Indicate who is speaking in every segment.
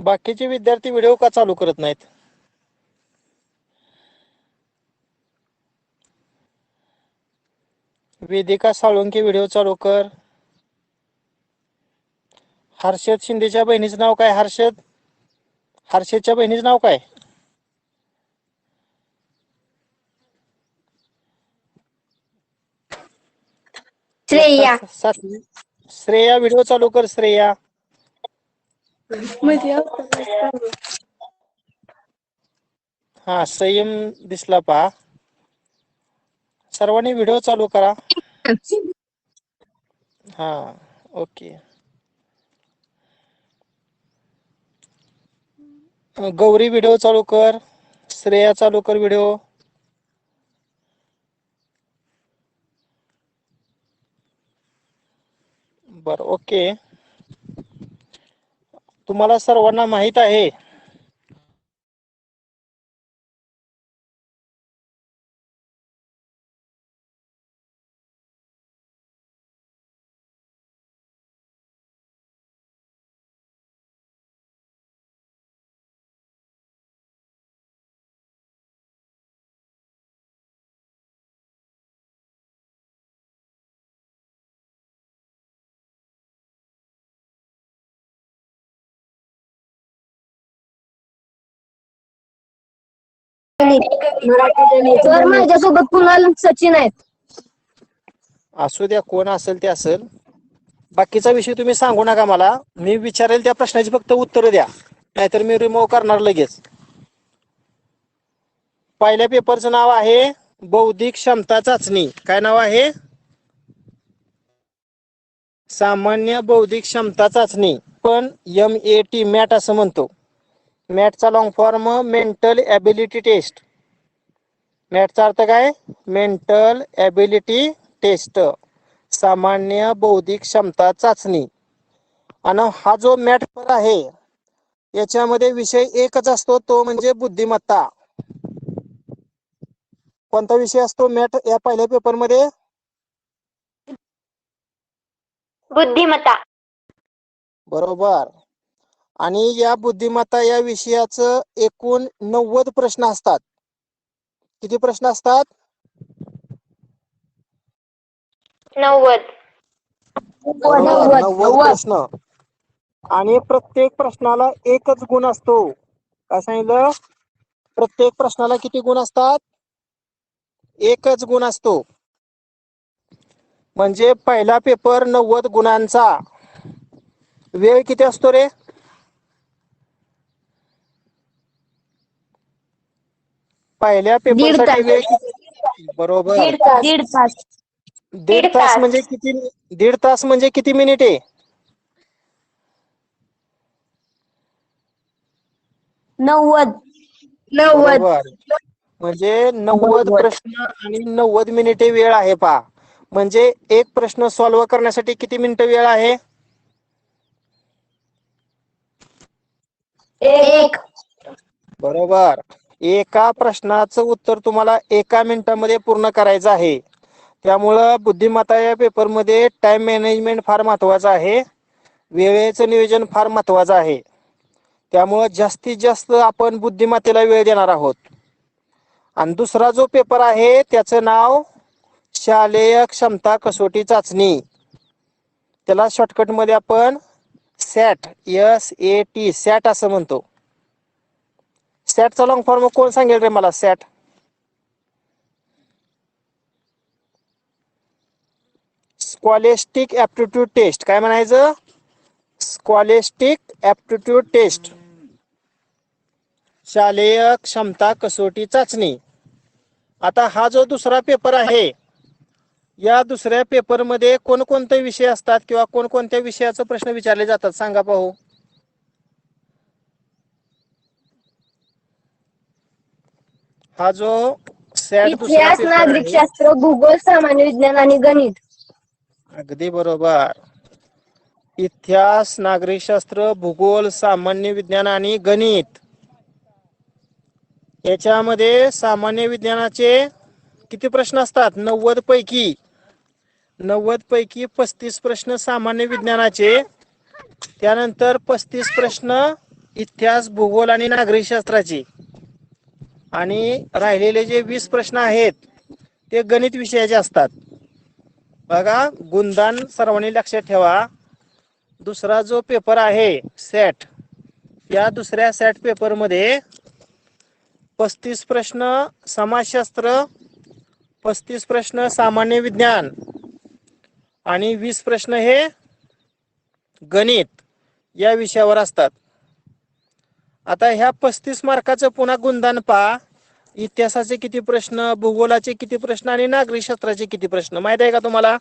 Speaker 1: बाकीचे विद्यार्थी व्हिडिओ का चालू करत नाहीत? वेदिका साळुंके व्हिडिओ चालू कर. हर्षद शिंदेच्या बहिणीचं नाव काय? हर्षदच्या बहिणीचं नाव काय?
Speaker 2: श्रेया.
Speaker 1: श्रेया व्हिडिओ चालू कर. श्रेया हा संयम दिसला पहा. सर्वांनी व्हिडिओ चालू करा. हा ओके. गौरी व्हिडिओ चालू कर. श्रेया चालू कर व्हिडिओ. बर ओके. तुम्हाला सर्वांना माहित आहे
Speaker 2: सर माझ्यासोबत कुणाल सचिन आहेत.
Speaker 1: असू द्या, कोण असेल ते असेल. बाकीचा विषय तुम्ही सांगू नका मला. मी विचारेल त्या प्रश्नाची फक्त उत्तर द्या, नाहीतर मी रिमूव्ह करणार लगेच. पहिल्या पेपरचं नाव आहे बौद्धिक क्षमता चाचणी. काय नाव आहे? सामान्य बौद्धिक क्षमता चाचणी. पण MAT मॅट असं म्हणतो. मॅटचा long form mental ability test. मॅटचा अर्थ काय? मेंटल ॲबिलिटी टेस्ट, सामान्य बौद्धिक क्षमता चाचणी. आणि हा जो मॅट पेपर आहे याच्यामध्ये विषय एकच असतो, तो म्हणजे बुद्धिमत्ता. कोणता विषय असतो मॅट या पहिल्या पेपरमध्ये?
Speaker 2: बुद्धिमत्ता.
Speaker 1: बरोबर. आणि या बुद्धिमत्ता या विषयाचं एकूण 90 प्रश्न असतात. किती प्रश्न असतात?
Speaker 2: 90.
Speaker 1: 90 प्रश्न. आणि प्रत्येक प्रश्नाला एकच गुण असतो. काय सांगितलं? प्रत्येक प्रश्नाला किती गुण असतात? एकच गुण असतो. म्हणजे पहिला पेपर 90 गुणांचा. वेळ किती असतो रे? पहिल्या पेपरसाठी वेळ किती? बरोबर.
Speaker 2: दीड तास.
Speaker 1: दीड तास म्हणजे किती? दीड तास म्हणजे किती मिनिटे?
Speaker 2: 90.
Speaker 1: बरोबर. म्हणजे 90 प्रश्न आणि 90 मिनिटे वेळ आहे पहा. म्हणजे एक प्रश्न सॉल्व्ह करण्यासाठी किती मिनिटं वेळ आहे?
Speaker 2: 1.
Speaker 1: बरोबर. एका प्रश्नाचं उत्तर तुम्हाला 1 मिनिटामध्ये पूर्ण करायचं आहे. त्यामुळं बुद्धिमत्ता या पेपरमध्ये टाइम मॅनेजमेंट फार महत्वाचं आहे. वेळेचं नियोजन फार महत्वाचं आहे. त्यामुळं जास्तीत जास्त आपण बुद्धिमत्तेला वेळ देणार आहोत. आणि दुसरा जो पेपर आहे त्याचं नाव शालेय क्षमता कसोटी चाचणी. त्याला शॉर्टकटमध्ये आपण सॅट, SAT, सॅट असं म्हणतो. सॅटचा लॉंग फॉर्म कोण सांगेल रे मला? सॅट स्कॉलेस्टिक ॲप्टिट्यूड टेस्ट. काय म्हणायचं? स्कॉलेस्टिक ॲप्टिट्यूड टेस्ट, शालेय क्षमता कसोटी चाचणी. आता हा जो दुसरा पेपर आहे, या दुसऱ्या पेपरमध्ये कोणकोणते विषय असतात किंवा कोणकोणत्या विषयाचे प्रश्न विचारले जातात सांगा पाहू. हा जो सॅट दुसरा
Speaker 2: इतिहास,
Speaker 1: पेपर आहे,
Speaker 2: नागरिकशास्त्र, भूगोल, सामान्य विज्ञान आणि गणित.
Speaker 1: अगदी बरोबर. इतिहास, नागरिकशास्त्र, भूगोल, सामान्य विज्ञान आणि गणित. याच्यामध्ये सामान्य विज्ञानाचे किती प्रश्न असतात? 90 पैकी 35 प्रश्न सामान्य विज्ञानाचे. त्यानंतर 35 प्रश्न इतिहास, भूगोल आणि नागरिक शास्त्राची, आणि राहिलेले जे 20 प्रश्न आहेत ते गणित विषयाचे असतात. बघा, गुणदान सर्वांनी लक्षात ठेवा. दुसरा जो पेपर आहे सेट, या दुसऱ्या सेट पेपरमध्ये 35 प्रश्न समाजशास्त्र, 35 प्रश्न सामान्य विज्ञान आणि 20 प्रश्न हे गणित या विषयावर असतात. आता ह्या 35 मार्काचं पुन्हा गुणदान पहा. इतिहासाचे किती प्रश्न, भूगोलाचे किती प्रश्न आणि नागरिक शास्त्राचे किती प्रश्न माहित आहे का तुम्हाला?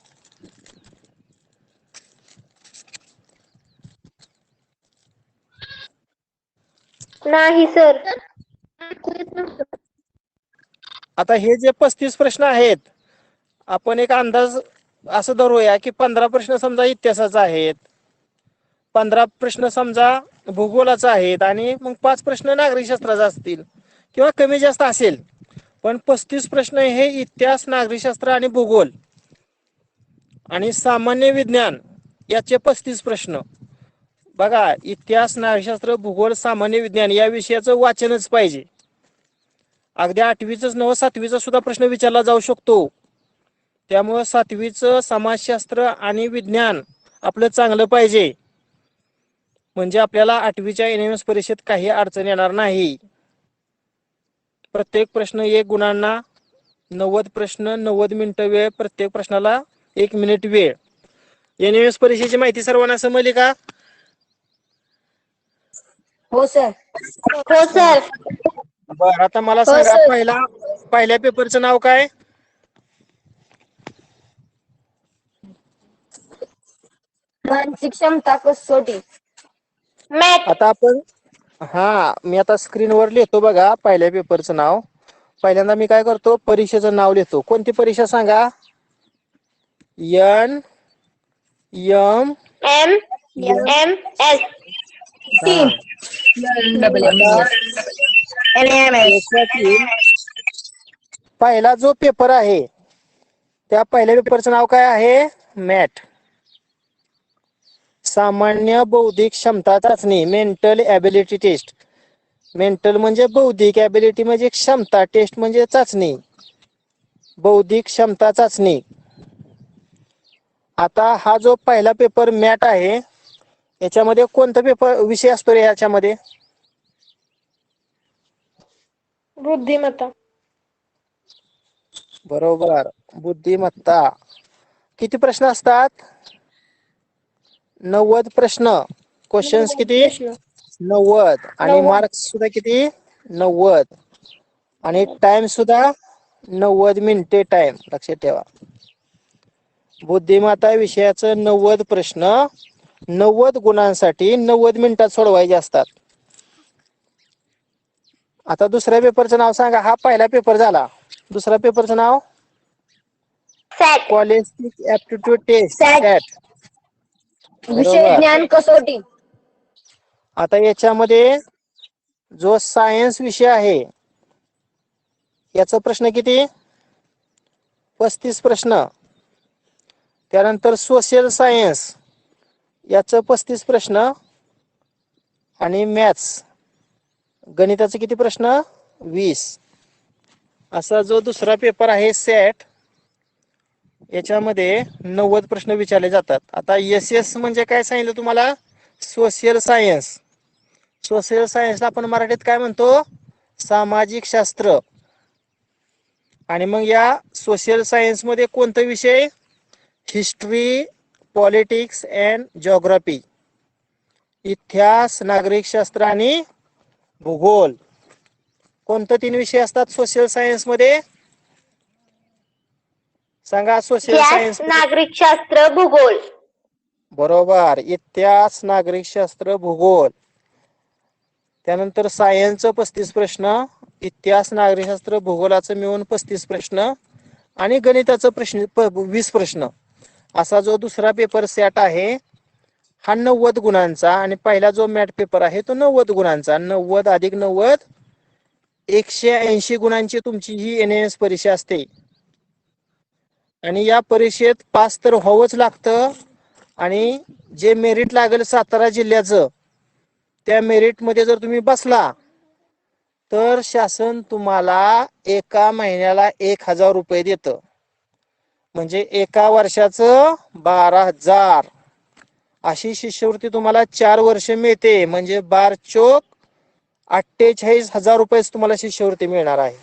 Speaker 2: नाही सर.
Speaker 1: आता हे जे 35 प्रश्न आहेत, आपण एक अंदाज असं धरूया की 15 प्रश्न समजा इतिहासाचा आहेत, 15 प्रश्न समजा भूगोलाचा आहेत आणि मग 5 प्रश्न नागरिक शास्त्राचा असतील किंवा कमी जास्त असेल. पण 35 प्रश्न हे इतिहास, नागरिकशास्त्र आणि भूगोल आणि सामान्य विज्ञान याचे 35 प्रश्न. बघा, इतिहास, नागरिकशास्त्र, भूगोल, सामान्य विज्ञान या विषयाचं वाचनच पाहिजे. अगदी 8वीच नव 7वीचा सुद्धा प्रश्न विचारला जाऊ शकतो. त्यामुळं 7वीचं समाजशास्त्र आणि विज्ञान आपलं चांगलं पाहिजे, म्हणजे आपल्याला 8वीच्या NMS परीक्षेत काही अडचण येणार नाही. प्रत्येक प्रश्न 1 गुणांना, 90 प्रश्न, 90 मिनिटं वेळ, प्रत्येक प्रश्नाला 1 मिनिट वेळ. NMS परीक्षेची माहिती सर्वांना समजली का?
Speaker 2: हो सर. हो सर.
Speaker 1: बरं, आता मला
Speaker 2: हो
Speaker 1: सांगा,
Speaker 2: सर.
Speaker 1: पहिल्या पेपरचं नाव काय?
Speaker 2: मानसिक क्षमता कसोटी. मॅथ.
Speaker 1: आता आपण मी आता स्क्रीनवर लिहितो बघा पहिल्या पेपरचं नाव. पहिल्यांदा मी काय करतो, परीक्षेचं नाव लिहितो. कोणती परीक्षा सांगा? NMS. पहिला जो पेपर आहे त्या पहिल्या पेपरचं नाव काय आहे? मॅथ, सामान्य बौद्धिक क्षमता चाचणी, मेंटल ॲबिलिटी टेस्ट. मेंटल म्हणजे बौद्धिक, ॲबिलिटी म्हणजे क्षमता, टेस्ट म्हणजे चाचणी, बौद्धिक क्षमता चाचणी. आता हा जो पहिला पेपर मॅथ आहे, याच्यामध्ये कोणता पेपर विषय असतो रे याच्यामध्ये?
Speaker 2: बुद्धिमत्ता.
Speaker 1: बरोबर, बुद्धिमत्ता. किती प्रश्न असतात? 90 प्रश्न. क्वेश्चन्स किती? 90. आणि मार्क्स सुद्धा किती? 90. आणि टाइम सुद्धा 90 मिनिटे टाइम. लक्षात ठेवा, बुद्धिमत्ता विषयाचं 90 प्रश्न 90 गुणांसाठी 90 मिनिटात सोडवायचे असतात. आता दुसऱ्या पेपरचं नाव सांगा. हा पहिला पेपर झाला. दुसऱ्या पेपरचं नाव? क्वालिस्टिक ऍप्टिट्यूड टेस्ट, सॅट.
Speaker 2: विषय ज्ञान कसोटी.
Speaker 1: आता याच्यामध्ये जो सायन्स विषय आहे याचा प्रश्न किती? 35 प्रश्न. त्यानंतर सोशल सायन्स याचं 35 प्रश्न आणि मॅथ्स गणिताचे किती प्रश्न? 20. असा जो दुसरा पेपर आहे सेट, याच्यामध्ये 90 प्रश्न विचारले जातात. आता SS म्हणजे काय सांगितलं तुम्हाला? Social science. सोशल सायन्सला आपण मराठीत काय म्हणतो? सामाजिक शास्त्र. आणि मग या सोशल सायन्स मध्ये कोणता विषय? History, politics and geography. इतिहास, नागरिक शास्त्र आणि भूगोल. कोणते 3 विषय असतात सोशल सायन्स मध्ये? सांगा. सोशल सायन्स,
Speaker 2: नागरिक शास्त्र, भूगोल.
Speaker 1: बरोबर, इतिहास, नागरिक शास्त्र, भूगोल. त्यानंतर सायन्सचं 35 प्रश्न, इतिहास, नागरिकशास्त्र, भूगोलाचं मिळून 35 प्रश्न आणि गणिताचं प्रश्न 20 प्रश्न. असा जो दुसरा पेपर सेट आहे हा 90 गुणांचा, आणि पहिला जो मॅथ पेपर आहे तो 90 गुणांचा. 90 अधिक 90 180 गुणांची तुमची ही NMS परीक्षा असते. आणि या परीक्षेत पास तर व्हावंच लागतं. आणि जे मेरिट लागेल सातारा जिल्ह्याचं त्या मेरिटमध्ये जर तुम्ही बसला तर शासन तुम्हाला एका महिन्याला 1,000 रुपये देतं. म्हणजे एका वर्षाचं 12,000 अशी शिष्यवृत्ती तुम्हाला 4 वर्ष मिळते. म्हणजे 12 चोक 48,000 रुपये तुम्हाला शिष्यवृत्ती मिळणार आहे.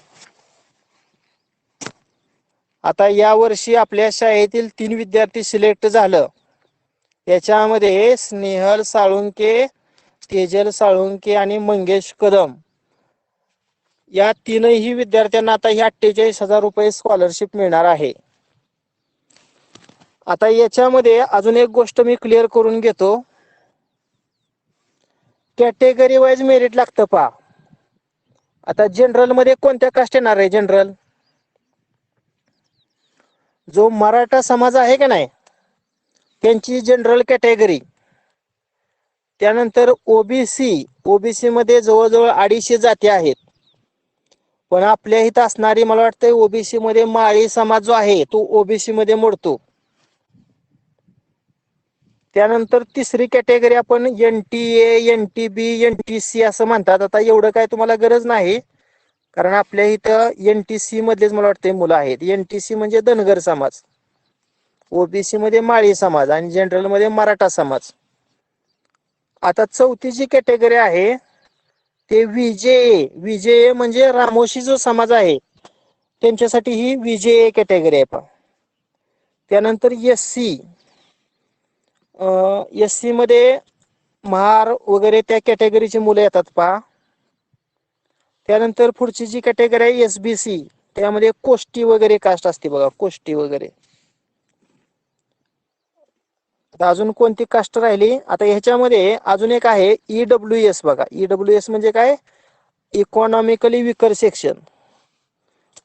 Speaker 1: आता या वर्षी आपल्या शाळेतील 3 विद्यार्थी सिलेक्ट झालं. याच्यामध्ये स्नेहल साळुंके, तेजल साळुंके आणि मंगेश कदम या तीनही विद्यार्थ्यांना आता ही 48,000 रुपये स्कॉलरशिप मिळणार आहे. आता याच्यामध्ये अजून एक गोष्ट मी क्लिअर करून घेतो. कॅटेगरी वाईज मेरिट लागतं पहा. आता जनरल मध्ये कोणत्या कास्ट येणार आहे? जनरल जो मराठा समाज आहे का नाही त्यांची जनरल कॅटेगरी. त्यानंतर ओबीसी, ओबीसी मध्ये जवळजवळ 250 जाती आहेत. पण आपल्या इथं असणारी मला वाटतं ओबीसी मध्ये माळी समाज जो आहे तो ओबीसी मध्ये मोडतो. त्यानंतर तिसरी कॅटेगरी आपण NTA, NTB, NTC असं म्हणतात. आता एवढं काय तुम्हाला गरज नाही, कारण आपल्या इथं NTC मधलेच मला वाटतं मुलं आहेत. NTC म्हणजे धनगर समाज, ओबीसी मध्ये माळी समाज आणि जनरल मध्ये मराठा समाज. आता चौथी जी कॅटेगरी आहे ते विजेए म्हणजे रामोशी जो समाज आहे त्यांच्यासाठी ही विजेए कॅटेगरी आहे पहा. त्यानंतर SC मध्ये महार वगैरे त्या कॅटेगरीची मुलं येतात पहा. त्यानंतर पुढची जी कॅटेगरी आहे SBC, त्यामध्ये कोष्टी वगैरे कास्ट असते बघा, कोष्टी वगैरे. आता अजून कोणती कास्ट राहिली? आता ह्याच्यामध्ये अजून एक आहे EWS बघा. EWS म्हणजे काय? Economically weaker section.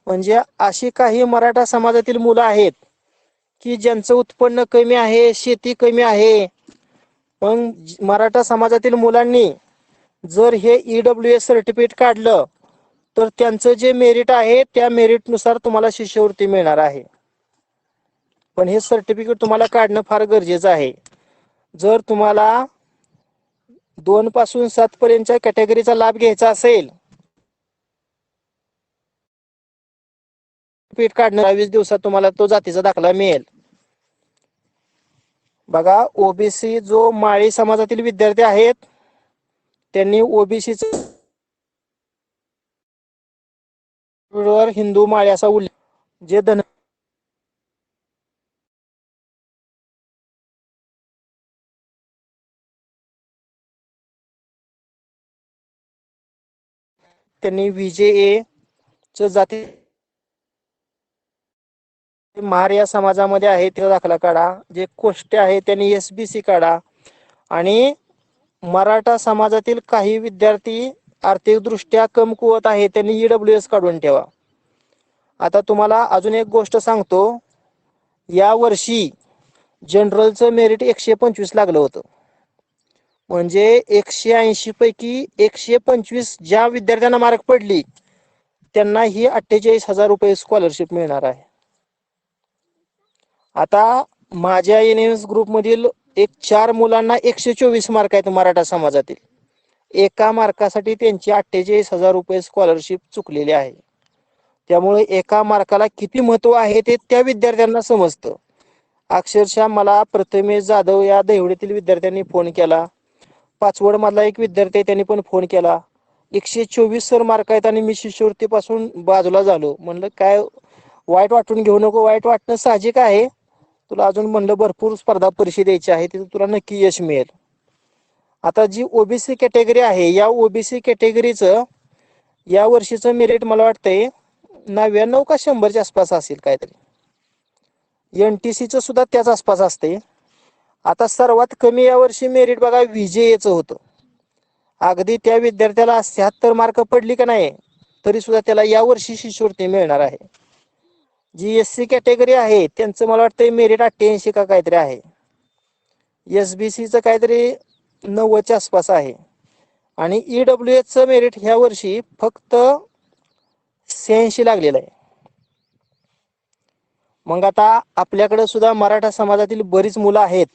Speaker 1: म्हणजे अशी काही मराठा समाजातील मुलं आहेत की ज्यांचं उत्पन्न कमी आहे, शेती कमी आहे. मग मराठा समाजातील मुलांनी जर हे EWS सर्टिफिकेट काढलं तर त्यांचं जे मेरिट आहे त्या मेरिटनुसार तुम्हाला शिष्यवृत्ती मिळणार आहे. पण हे सर्टिफिकेट तुम्हाला काढणं फार गरजेचं आहे. जर तुम्हाला 2 पासून 7 पर्यंतच्या कॅटेगरीचा लाभ घ्यायचा असेल, सर्टिफिकेट काढणं 20 दिवसात तुम्हाला तो जातीचा दाखला मिळेल. बघा, ओबीसी जो माळी समाजातील विद्यार्थी आहेत त्यांनी ओबीसी हिंदू माळी असा उल्लेख, जे धन त्यांनी विजेए च जाती महार या समाजामध्ये आहे ते दाखला काढा. जे कोष्टे आहे त्यांनी SBC काढा. आणि मराठा समाजातील काही विद्यार्थी आर्थिकदृष्ट्या कमकुवत आहे त्यांनी EWS काढून ठेवा. आता तुम्हाला अजून एक गोष्ट सांगतो. या वर्षी जनरलचं मेरिट 125 लागलं होतं. म्हणजे 180 पैकी 125 ज्या विद्यार्थ्यांना मार्क पडली त्यांना ही 48,000 रुपये स्कॉलरशिप मिळणार आहे. आता माझ्या NS ग्रुपमधील एक 4 मुलांना 124 मार्क आहेत मराठा समाजातील. एका मार्कासाठी त्यांची 48,000 रुपये स्कॉलरशिप चुकलेली आहे. त्यामुळे एका मार्काला किती महत्व आहे ते त्या विद्यार्थ्यांना समजतं. अक्षरशः मला प्रथमेश जाधव या देवडीतील विद्यार्थ्यांनी फोन केला. पाचवड मधला एक विद्यार्थी आहे त्यांनी पण फोन केला. 124 सर मार्क आहेत आणि मी शिष्यवृत्तीपासून बाजूला झालो. म्हणलं काय वाईट वाटून घेऊ नको, वाईट वाटणं साहजिक आहे. तुला अजून म्हणलं भरपूर स्पर्धा परीक्षा द्यायची आहे, तिथे तुला नक्की यश मिळेल. आता जी ओबीसी कॅटेगरी आहे या ओबीसी कॅटेगरीचं या वर्षीचं मेरिट मला वाटतंय 99 का 100च्या आसपास असेल काहीतरी. NTCचं सुद्धा त्याच आसपास असते. आता सर्वात कमी यावर्षी मेरिट बघा विजेचं होतं. अगदी त्या विद्यार्थ्याला 76 मार्क पडली का नाही तरी सुद्धा त्याला यावर्षी शिष्यवृत्ती मिळणार आहे. जी SC कॅटेगरी आहे त्यांचं मला वाटतं मेरिट 88 का काहीतरी आहे. SBCचं काहीतरी 90च्या आसपास आहे. आणि EWSचं मेरिट ह्या वर्षी फक्त 86 लागलेलं आहे. मग आता आपल्याकडे सुद्धा मराठा समाजातील बरीच मुलं आहेत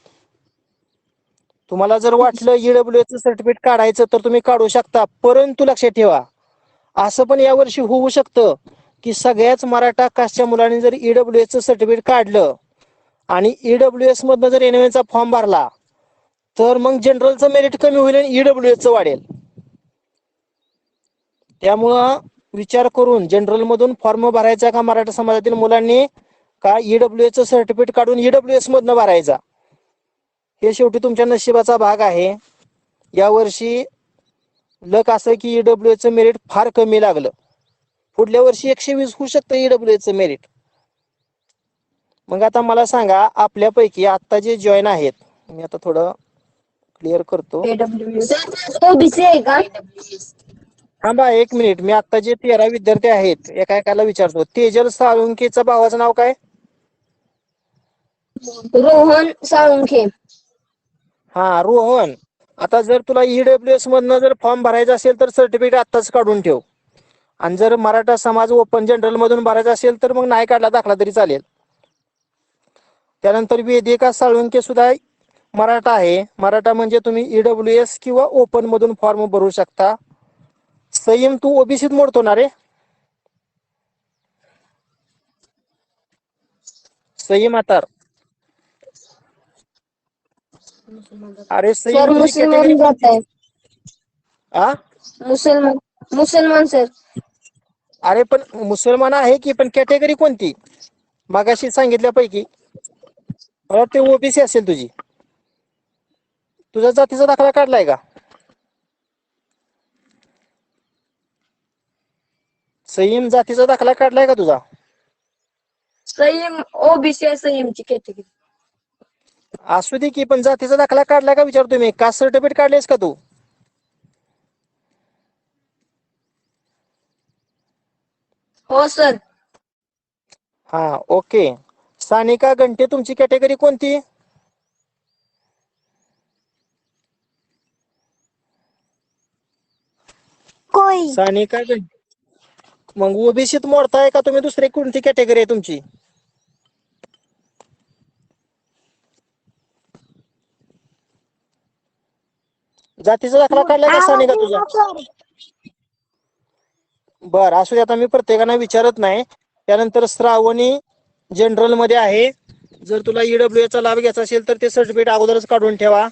Speaker 1: तुम्हाला जर वाटलं ईडब्ल्यूएस सर्टिफिकेट काढायचं तर तुम्ही काढू शकता, परंतु लक्षात ठेवा असं पण यावर्षी होऊ शकतं की सगळ्याच मराठा कास्टच्या मुलांनी जर ईडब्ल्यूएस सर्टिफिकेट काढलं आणि ईडब्ल्यूएस मधनं जर एनएमएचा फॉर्म भरला तर मग जनरलचं मेरिट कमी होईल आणि ईडब्ल्यूएसचं वाढेल. त्यामुळं विचार करून जनरल मधून फॉर्म भरायचा का मराठा समाजातील मुलांनी, का ईडब्ल्यूएसचं सर्टिफिकेट काढून ईडब्ल्यूएस मधनं भरायचा, हे शेवटी तुमच्या नशिबाचा भाग आहे. यावर्षी लक असं की ईडब्ल्यूएसचं मेरिट फार कमी लागलं. पुढल्या वर्षी 120 होऊ शकतं ईडब्ल्यूएसचं मेरिट. मग आता मला सांगा, आपल्यापैकी आता जे जॉईन आहेत, मी आता थोडं क्लिअर करतो.
Speaker 2: ओबीसी आहे का?
Speaker 1: थांबा 1 मिनिट, मी आता जे 13 विद्यार्थी आहेत एका एकाला विचारतो. तेजल साळुंकेचं भावाचं नाव काय?
Speaker 2: रोहन साळुंखे.
Speaker 1: हा, रोहन. आता जर तुला ईडब्ल्यूएस मधनं जर फॉर्म भरायचा असेल तर सर्टिफिकेट आत्ताच काढून ठेव. आणि जर मराठा समाज ओपन जनरल मधून भरायचा असेल तर मग नाही काढला दाखला तरी चालेल. त्यानंतर वेदिका साळुंके सुद्धा मराठा आहे. मराठा म्हणजे तुम्ही ईडब्ल्यूएस किंवा ओपन मधून फॉर्म भरू शकता. सय्यम, तू ओबीसीत मोडतो ना रे? सय्यम आतार. अरे सय्यम,
Speaker 2: सर
Speaker 1: तुझी कॅटेगरी
Speaker 2: मुसलमान जात
Speaker 1: कोणती?
Speaker 2: आहे.
Speaker 1: आ?
Speaker 2: मुसलमान सर.
Speaker 1: अरे पण मुसलमान आहे की, पण कॅटेगरी कोणती मगाशी सांगितल्यापैकी? मला ते ओबीसी असेल तुझी. तुझा जातीचा दाखला काढलाय का सय्यम? जातीचा दाखला काढलाय का तुझा?
Speaker 2: सय्यम ओबीसी आहे, सय्यमची कॅटेगरी.
Speaker 1: असू दे की, पण जातीचा दाखला काढलाय का विचारतो मी. कास्ट सर्टिफिकेट काढलेस का तू?
Speaker 2: हो सर.
Speaker 1: हा, ओके. सानिका घंटे, तुमची कॅटेगरी कोणती?
Speaker 2: कोई.
Speaker 1: सानिका घंटे. मग ओबीसीत मोडताय का तुम्ही? दुसरी कोणती कॅटेगरी आहे तुमची? जातीचा दाखला काढलाय का सानिका तुझा? बर, असू दे. आता मी प्रत्येकाला विचारत नाही. त्यानंतर श्रावणी जनरल मध्ये आहे. जर तुला ईडब्ल्यूएस चा लाभ घ्यायचा असेल तर ते सर्टिफिकेट अगोदरच काढून ठेवा.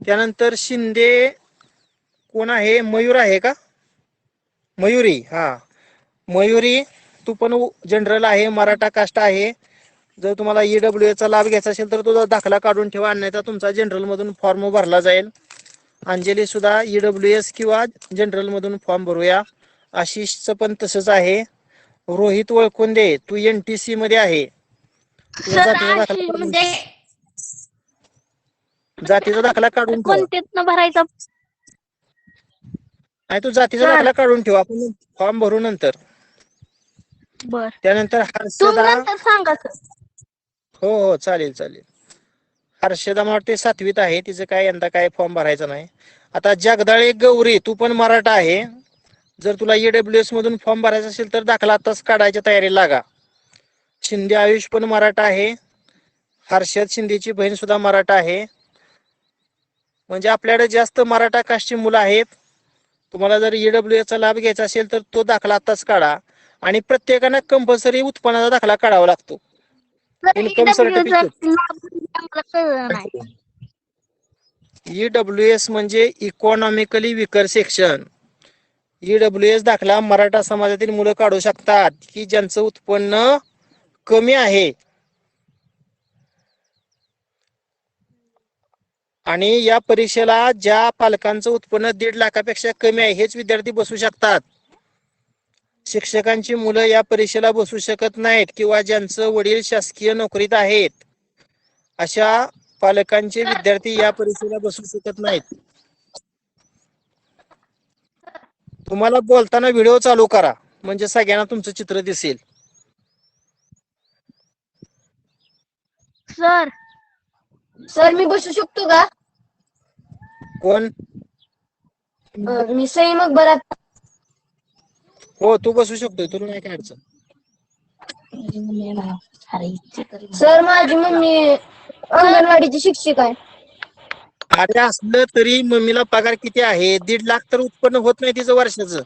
Speaker 1: त्यानंतर शिंदे कोण आहे? मयूर आहे का? मयुरी. हा, मयुरी, तू पण जनरल आहे, मराठा कास्ट आहे. जर तुम्हाला ईडब्ल्यूएस चा लाभ घ्यायचा असेल तर तुझा दाखला काढून ठेवा, अन्यथा तुमचा जनरल मधून फॉर्म भरला जाईल. अंजली सुद्धा ईडब्ल्यूएस किंवा जनरल मधून फॉर्म भरूया. आशिषचं पण तसंच आहे. रोहित वळकुंदे, तू एनटीसी मध्ये आहे. तुझा
Speaker 3: सर
Speaker 1: जातीचा दाखला काढून,
Speaker 3: म्हणजे
Speaker 1: जातीचा दाखला काढून ठेव.
Speaker 3: कोणत्यातनं भरायचा?
Speaker 1: नाही, तू जातीचा
Speaker 3: सर
Speaker 1: दाखला काढून ठेव, आपण फॉर्म भरू नंतर.
Speaker 3: बर,
Speaker 1: त्यानंतर
Speaker 3: तुम्ही
Speaker 1: हर्षदा.
Speaker 3: नंतर सांगा सर.
Speaker 1: हो हो, चालेल चालेल. हर्षदा मला वाटते 7वीत आहे, तिचं काय यंदा काय फॉर्म भरायचा नाही. आता जगदाळे गौरी, तू पण मराठा आहे. जर तुला ईडब्ल्यूएस मधून फॉर्म भरायचा असेल तर दाखला आताच काढायच्या तयारीला लागा. शिंदे आयुष पण मराठा आहे. हर्षद शिंदेची बहीण सुद्धा मराठा आहे. म्हणजे आपल्याकडे जास्त मराठा कास्टची मुलं आहेत. तुम्हाला जर ईडब्ल्यूएस चा लाभ घ्यायचा असेल तर तो दाखला आताच काढा. आणि प्रत्येकानं कंपल्सरी उत्पन्नाचा दाखला काढावा लागतो.
Speaker 3: सर
Speaker 1: इन्कम
Speaker 3: EWS चा
Speaker 1: सर्टिफिकेट.
Speaker 3: लाभ आम्हाला कळलं नाही.
Speaker 1: ईडब्ल्यूएस म्हणजे इकॉनॉमिकली विकर सेक्शन. ईडब्ल्यूएस दाखला मराठा समाजातील मुलं काढू शकतात की ज्यांचं उत्पन्न कमी आहे. आणि या परीक्षेला ज्या पालकांचं उत्पन्न 1.5 लाखापेक्षा कमी आहे हेच विद्यार्थी बसू शकतात. शिक्षकांची मुलं या परीक्षेला बसू शकत नाहीत, किंवा ज्यांचं वडील शासकीय नोकरीत आहेत अशा पालकांचे विद्यार्थी या परीक्षेला बसू शकत नाहीत. तुम्हाला बोलताना व्हिडिओ चालू करा, म्हणजे सगळ्यांना तुमचं चित्र दिसेल.
Speaker 3: सर
Speaker 2: सर मी बसू शकतो का?
Speaker 1: कोण?
Speaker 2: मी सई मकबरात.
Speaker 1: हो, तू बसू शकतोय, तुला नाही काय अडचण.
Speaker 2: सर माझी मम्मी अंगणवाडीची शिक्षिका आहे.
Speaker 1: अरे असलं तरी मम्मीला पगार किती आहे? 1.5 लाख तर उत्पन्न होत नाही तिचं वर्षाचं.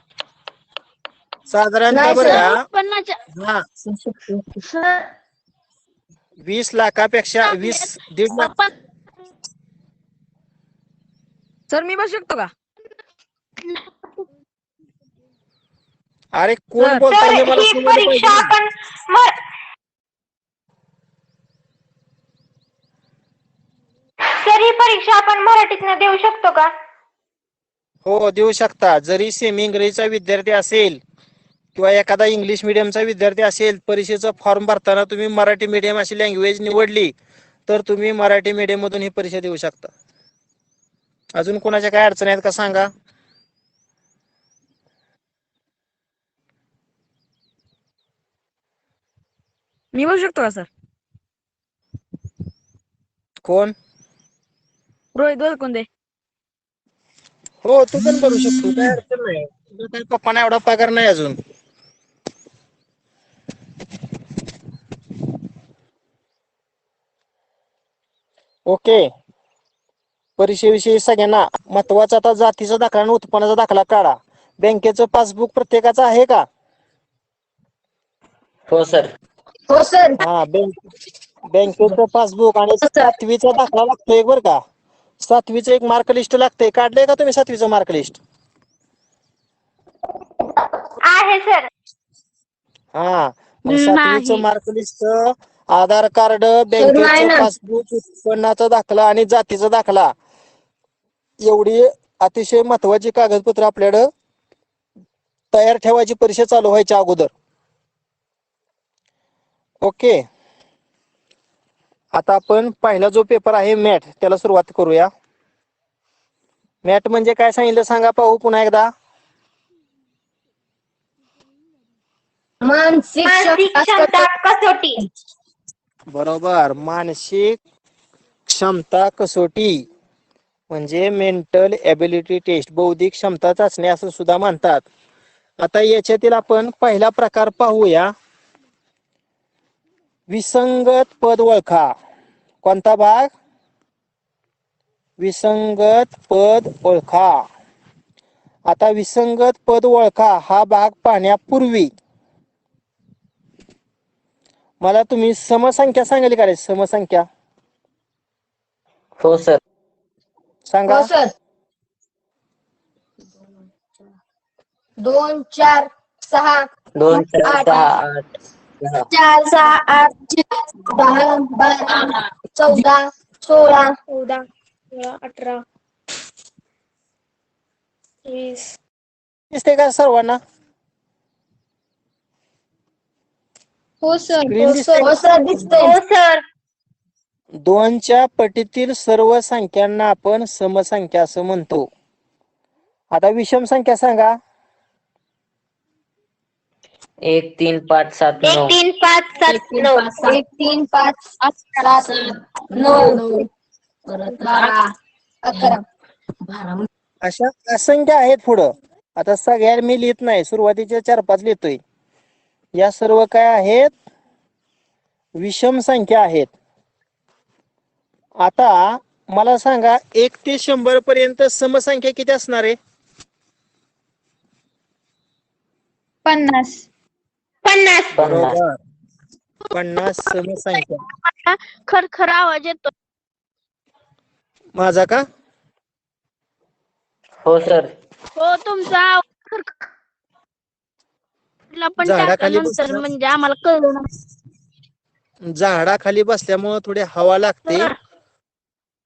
Speaker 1: साधारणतः
Speaker 2: नाही
Speaker 1: बरं
Speaker 2: सर.
Speaker 1: का?
Speaker 3: उत्पन्नाच्या
Speaker 1: हा,
Speaker 3: सर
Speaker 1: 20 लाखापेक्षा 1.5 लाख.
Speaker 4: सर मी बसू शकतो का?
Speaker 1: अरे कोण
Speaker 4: सर,
Speaker 1: बोलताय हे मला समजलं पाहिजे ना.
Speaker 5: सर ही परीक्षा आपण मराठीतनं देऊ शकतो का?
Speaker 1: हो देऊ शकता. जरी सेमी इंग्रजीचा विद्यार्थी असेल किंवा एखादा इंग्लिश मिडियमचा विद्यार्थी असेल, परीक्षेचा फॉर्म भरताना तुम्ही मराठी मीडियम अशी लँग्वेज निवडली तर तुम्ही मराठी मीडियम मधून ही परीक्षा देऊ शकता. अजून कोणाच्या काय अडचणी आहेत का सांगा?
Speaker 4: मी बसू शकतो का सर?
Speaker 1: कोण?
Speaker 4: रोहित वलकुंदे.
Speaker 1: हो तू पण करू शकतो, काय अडचण नाही. तुझ्या काही पप्पांना एवढा पगार नाही अजून. ओके. परीक्षेविषयी सगळ्यांना महत्वाचा आता जातीचा दाखला आणि उत्पन्नाचा दाखला काढा. बँकेचं पासबुक प्रत्येकाचं आहे का?
Speaker 6: हो सर.
Speaker 2: हो सर.
Speaker 1: हा, बँकेचं पासबुक आणि 7वीचा दाखला लागतोय बरं का. 7वीचं एक मार्क लिस्ट लागतंय. काढलंय का तुम्ही 7वीचं मार्क लिस्ट?
Speaker 5: आहे सर.
Speaker 1: हा, मग
Speaker 3: नाही.
Speaker 1: 7वीचं मार्क लिस्ट, आधार कार्ड,
Speaker 2: नाही
Speaker 1: बँकेचं
Speaker 2: ना.
Speaker 1: पासबुक, उत्पन्नाचा दाखला आणि जातीचा दाखला, एवढी अतिशय महत्वाची कागदपत्र आपल्याकडं तयार ठेवायची परीक्षा चालू व्हायच्या अगोदर. ओके. आता आपण पहिला जो पेपर आहे मॅथ, त्याला सुरुवात करूया. मॅथ म्हणजे काय सांगितलं सांगा पाहू पुन्हा एकदा.
Speaker 2: मानसिक
Speaker 5: मानसिक क्षमता कसोटी.
Speaker 1: बरोबर, मानसिक क्षमता कसोटी म्हणजे मेंटल एबिलिटी टेस्ट, बौद्धिक क्षमता चाचणी असं सुद्धा म्हणतात. आता याच्यातील आपण पहिला प्रकार पाहूया. विसंगत पद ओळखा. कोणता भाग? विसंगत पद ओळखा. आता विसंगत पद ओळखा हा भाग पाहण्यापूर्वी मला तुम्ही समसंख्या सांगाल का रे? समसंख्या
Speaker 6: हो सर.
Speaker 1: सांगा.
Speaker 2: हो सर. 2 4 6
Speaker 6: 2 4
Speaker 2: 8
Speaker 6: 6 8 10.
Speaker 2: 4 6 8 10 12 14 16
Speaker 3: 14 16 18 20.
Speaker 1: दिसते का सर्वांना?
Speaker 2: हो सर.
Speaker 1: स्क्रीन
Speaker 2: हो
Speaker 1: दिसते
Speaker 2: सर.
Speaker 1: का?
Speaker 2: हो सर दिसतंय.
Speaker 5: हो सर.
Speaker 1: 2च्या पटीतील सर्व संख्यांना आपण समसंख्या असं म्हणतो. आता विषम संख्या सांगा.
Speaker 6: 1 3 5 7
Speaker 5: 1
Speaker 6: 9.
Speaker 5: 3 5 7 9.
Speaker 2: 1 3 5 7 9 12 11.
Speaker 1: अशा असंख्य आहेत पुढं. आता सगळ्या मी लिहित नाही, सुरुवातीच्या 4-5 लिहितोय. या सर्व काय आहेत? विषम संख्या आहेत. आता मला सांगा 1 ते 100 पर्यंत समसंख्या किती असणार आहे?
Speaker 3: 50.
Speaker 5: 50.
Speaker 1: बरोबर, 50 समसंख्या.
Speaker 3: खरखर आवाज येतो.
Speaker 1: माझा का?
Speaker 6: हो सर.
Speaker 3: हो तुमचा आवाज खरखर. पण
Speaker 1: झाडाखाली
Speaker 3: टाकल्यानंतर
Speaker 1: बसल्या
Speaker 3: म्हणजे आम्हाला कळलं नाही.
Speaker 1: झाडाखाली बसल्यामुळे थोडी हवा लागते.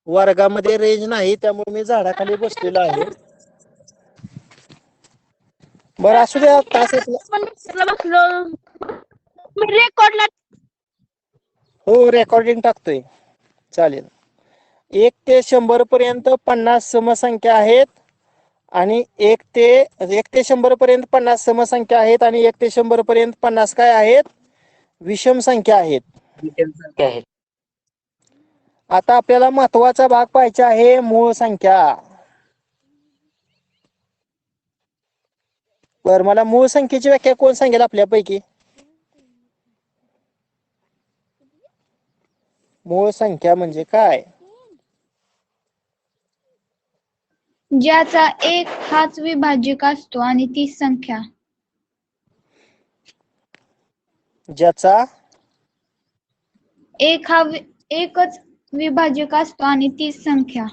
Speaker 1: वर्गामध्ये रेंज नाही, त्यामुळे मी झाडाखाली बसलेलो आहे. बरं असू द्या. तास
Speaker 3: पण बसलो रेकॉर्डला.
Speaker 1: हो रेकॉर्डिंग टाकतोय. चालेल. 1 ते 100 पर्यंत 50 समसंख्या आहेत आणि 1 ते 100 पर्यंत 50 समसंख्या आहेत आणि 1 ते 100 पर्यंत 50 काय आहेत? विषम संख्या आहेत.
Speaker 6: विषम संख्या आहेत.
Speaker 1: आता आपल्याला महत्वाचा भाग पाहायचा आहे, मूळ संख्या. बर, मला मूळ संख्येची व्याख्या कोण सांगेल आपल्यापैकी? मूळ संख्या म्हणजे काय?
Speaker 2: ज्याचा एक हाच विभाजक असतो आणि तीच संख्या.
Speaker 1: ज्याचा
Speaker 2: एकच विभाजक असतो आणि तीच संख्या.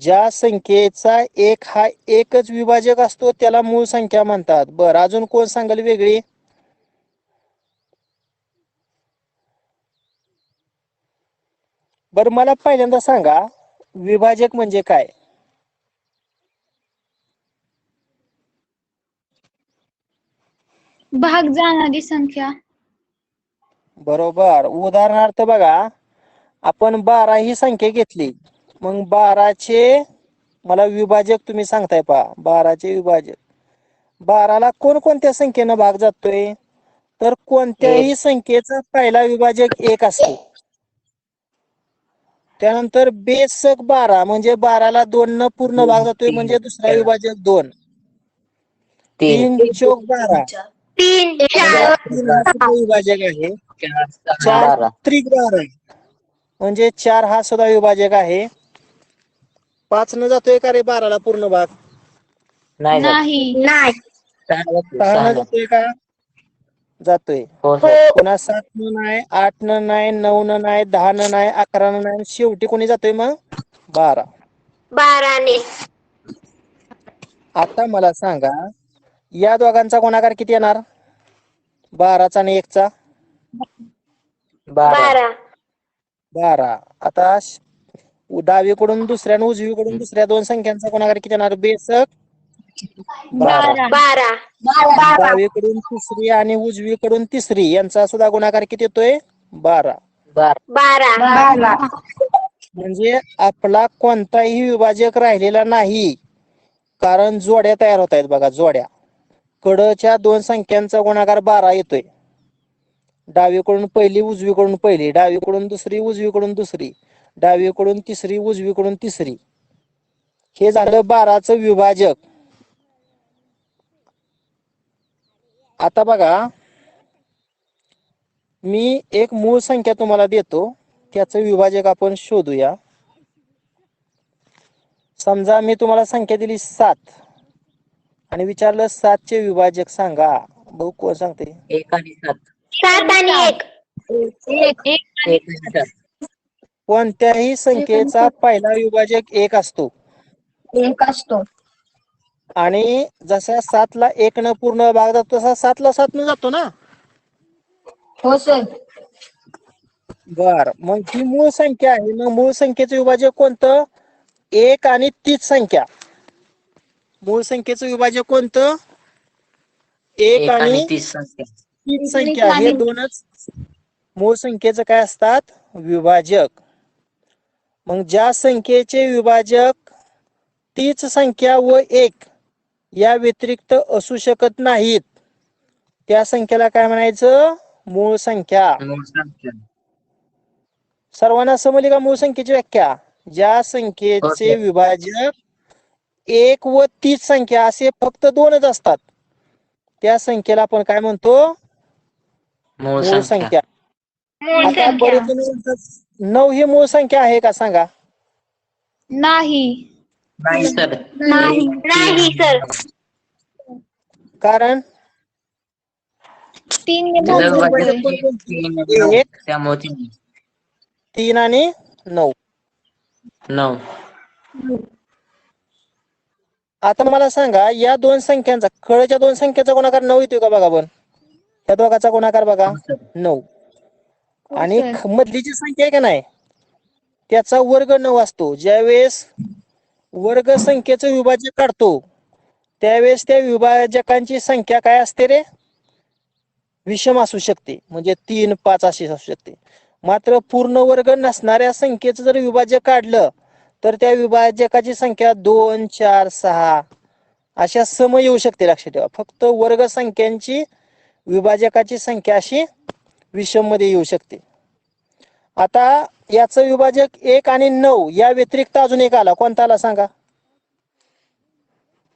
Speaker 1: ज्या संख्येचा एक हा एकच विभाजक असतो त्याला मूळ संख्या म्हणतात. बर, अजून कोण सांगेल वेगळी? बर, मला पहिल्यांदा सांगा विभाजक म्हणजे काय?
Speaker 2: भाग जाणारी संख्या.
Speaker 1: बरोबर. उदाहरणार्थ बघा, आपण 12 ही संख्या घेतली, मग 12चे मला विभाजक तुम्ही सांगताय पहा, 12चे विभाजक. 12ला कोणकोणत्या संख्येनं भाग जातोय? तर कोणत्याही संख्येचा पहिला विभाजक 1 असतो. त्यानंतर बेसक 12 म्हणजे 12ला 2 न पूर्ण भाग जातोय म्हणजे दुसरा विभाजक 2. 3 चौक 12
Speaker 5: 3
Speaker 1: म्हणजे
Speaker 5: 4
Speaker 1: 3 हा सुद्धा विभाजक आहे. 4
Speaker 6: 12
Speaker 1: त्रिक 12 म्हणजे 4 हा सुद्धा विभाजक आहे. 5 न जातोय का रे 12ला पूर्ण भाग?
Speaker 6: नाही जात.
Speaker 2: नाही.
Speaker 5: नाही.
Speaker 1: 6 न जातोय का? जातोय.
Speaker 6: हो सर.
Speaker 1: पुन्हा 7 न नाही, 8 न नाही, 9 न नाही, 10 न नाही, 11 न नाही, शेवटी कोणी जातोय मग? 12.
Speaker 5: 12 ने.
Speaker 1: आता मला सांगा या दोघांचा गुणाकार किती येणार? 12चा आणि 1चा?
Speaker 6: 12.
Speaker 1: 12. आता डावीकडून दुसऱ्या आणि उजवीकडून दुसऱ्या दोन संख्यांचा गुणाकार किती येणार? बेसक 12.
Speaker 5: 12.
Speaker 1: डावीकडून तिसरी आणि उजवीकडून तिसरी यांचा सुद्धा गुणाकार किती येतोय? 12.
Speaker 5: 12.
Speaker 1: म्हणजे आपला कोणताही विभाजक राहिलेला नाही, कारण जोड्या तयार होत आहेत बघा, जोड्या. कडच्या दोन संख्यांचा गुणाकार 12 येतोय. डावीकडून पहिली उजवीकडून पहिली, डावीकडून दुसरी उजवीकडून दुसरी, डावीकडून तिसरी उजवीकडून तिसरी. हे झालं 12चं विभाजक. आता बघा, मी एक मूळ संख्या तुम्हाला देतो, त्याचं विभाजक आपण शोधूया. समजा मी तुम्हाला संख्या दिली 7 आणि विचारलं 7चे विभाजक सांगा. बघू कोण सांगते.
Speaker 6: 1 आणि 7.
Speaker 5: 7 आणि 1.
Speaker 6: 1 आणि 7.
Speaker 1: कोणत्याही संख्येचा पहिला विभाजक 1 असतो. आणि जसा 7ला 1 न पूर्ण भाग जातो तसा 7ला 7 न जातो ना.
Speaker 2: हो सर.
Speaker 1: बर, मग ही मूळ संख्या आहे. मग मूळ संख्येचं विभाजक कोणतं? 1 आणि तीच संख्या. मूळ संख्येचं विभाजक कोणतं? 1 आणि
Speaker 6: 30 संख्या.
Speaker 1: तीच संख्या. हे दोनच मूळ संख्येचं काय असतात? विभाजक. मग ज्या संख्येचे विभाजक तीच संख्या व 1 या व्यतिरिक्त असू शकत नाहीत त्या संख्येला काय म्हणायचं? मूळ संख्या.
Speaker 6: मूळ संख्या.
Speaker 1: सर्वांना समजली का मूळ संख्येची व्याख्या? ज्या संख्येचे विभाजक 1 व तीच संख्या असे फक्त दोनच असतात त्या संख्येला आपण काय म्हणतो? मूळ संख्या. आता बरेच जण म्हणतात 9 ही मूळ संख्या आहे का सांगा?
Speaker 2: नाही.
Speaker 6: नाही सर.
Speaker 5: नाही सर.
Speaker 1: कारण
Speaker 2: 3
Speaker 1: 1
Speaker 6: त्यामुळे
Speaker 1: 3 आणि 9.
Speaker 6: 9.
Speaker 1: आता मला सांगा या दोन संख्यांचा, कळच्या दोन संख्येचा गुणाकार 9 येतोय का बघा. पण त्या दोघांचा गुणाकार बघा 9. आणि मधली जी संख्या आहे का नाही त्याचा वर्ग 9 असतो. ज्यावेळेस वर्ग संख्येचं विभाजक काढतो त्यावेळेस त्या विभाजकांची संख्या काय असते रे? विषम असू शकते. म्हणजे 3, 5 अशी असू शकते. मात्र पूर्ण वर्ग नसणाऱ्या संख्येचं जर विभाजक काढलं तर त्या विभाजकाची संख्या 2, 4, 6 अशा सम येऊ शकते. लक्षात ठेवा, फक्त वर्ग संख्यांची विभाजकाची संख्या अशी विषम मध्ये येऊ शकते. आता याचं विभाजक 1 आणि 9 या व्यतिरिक्त अजून एक आला. कोणता आला सांगा?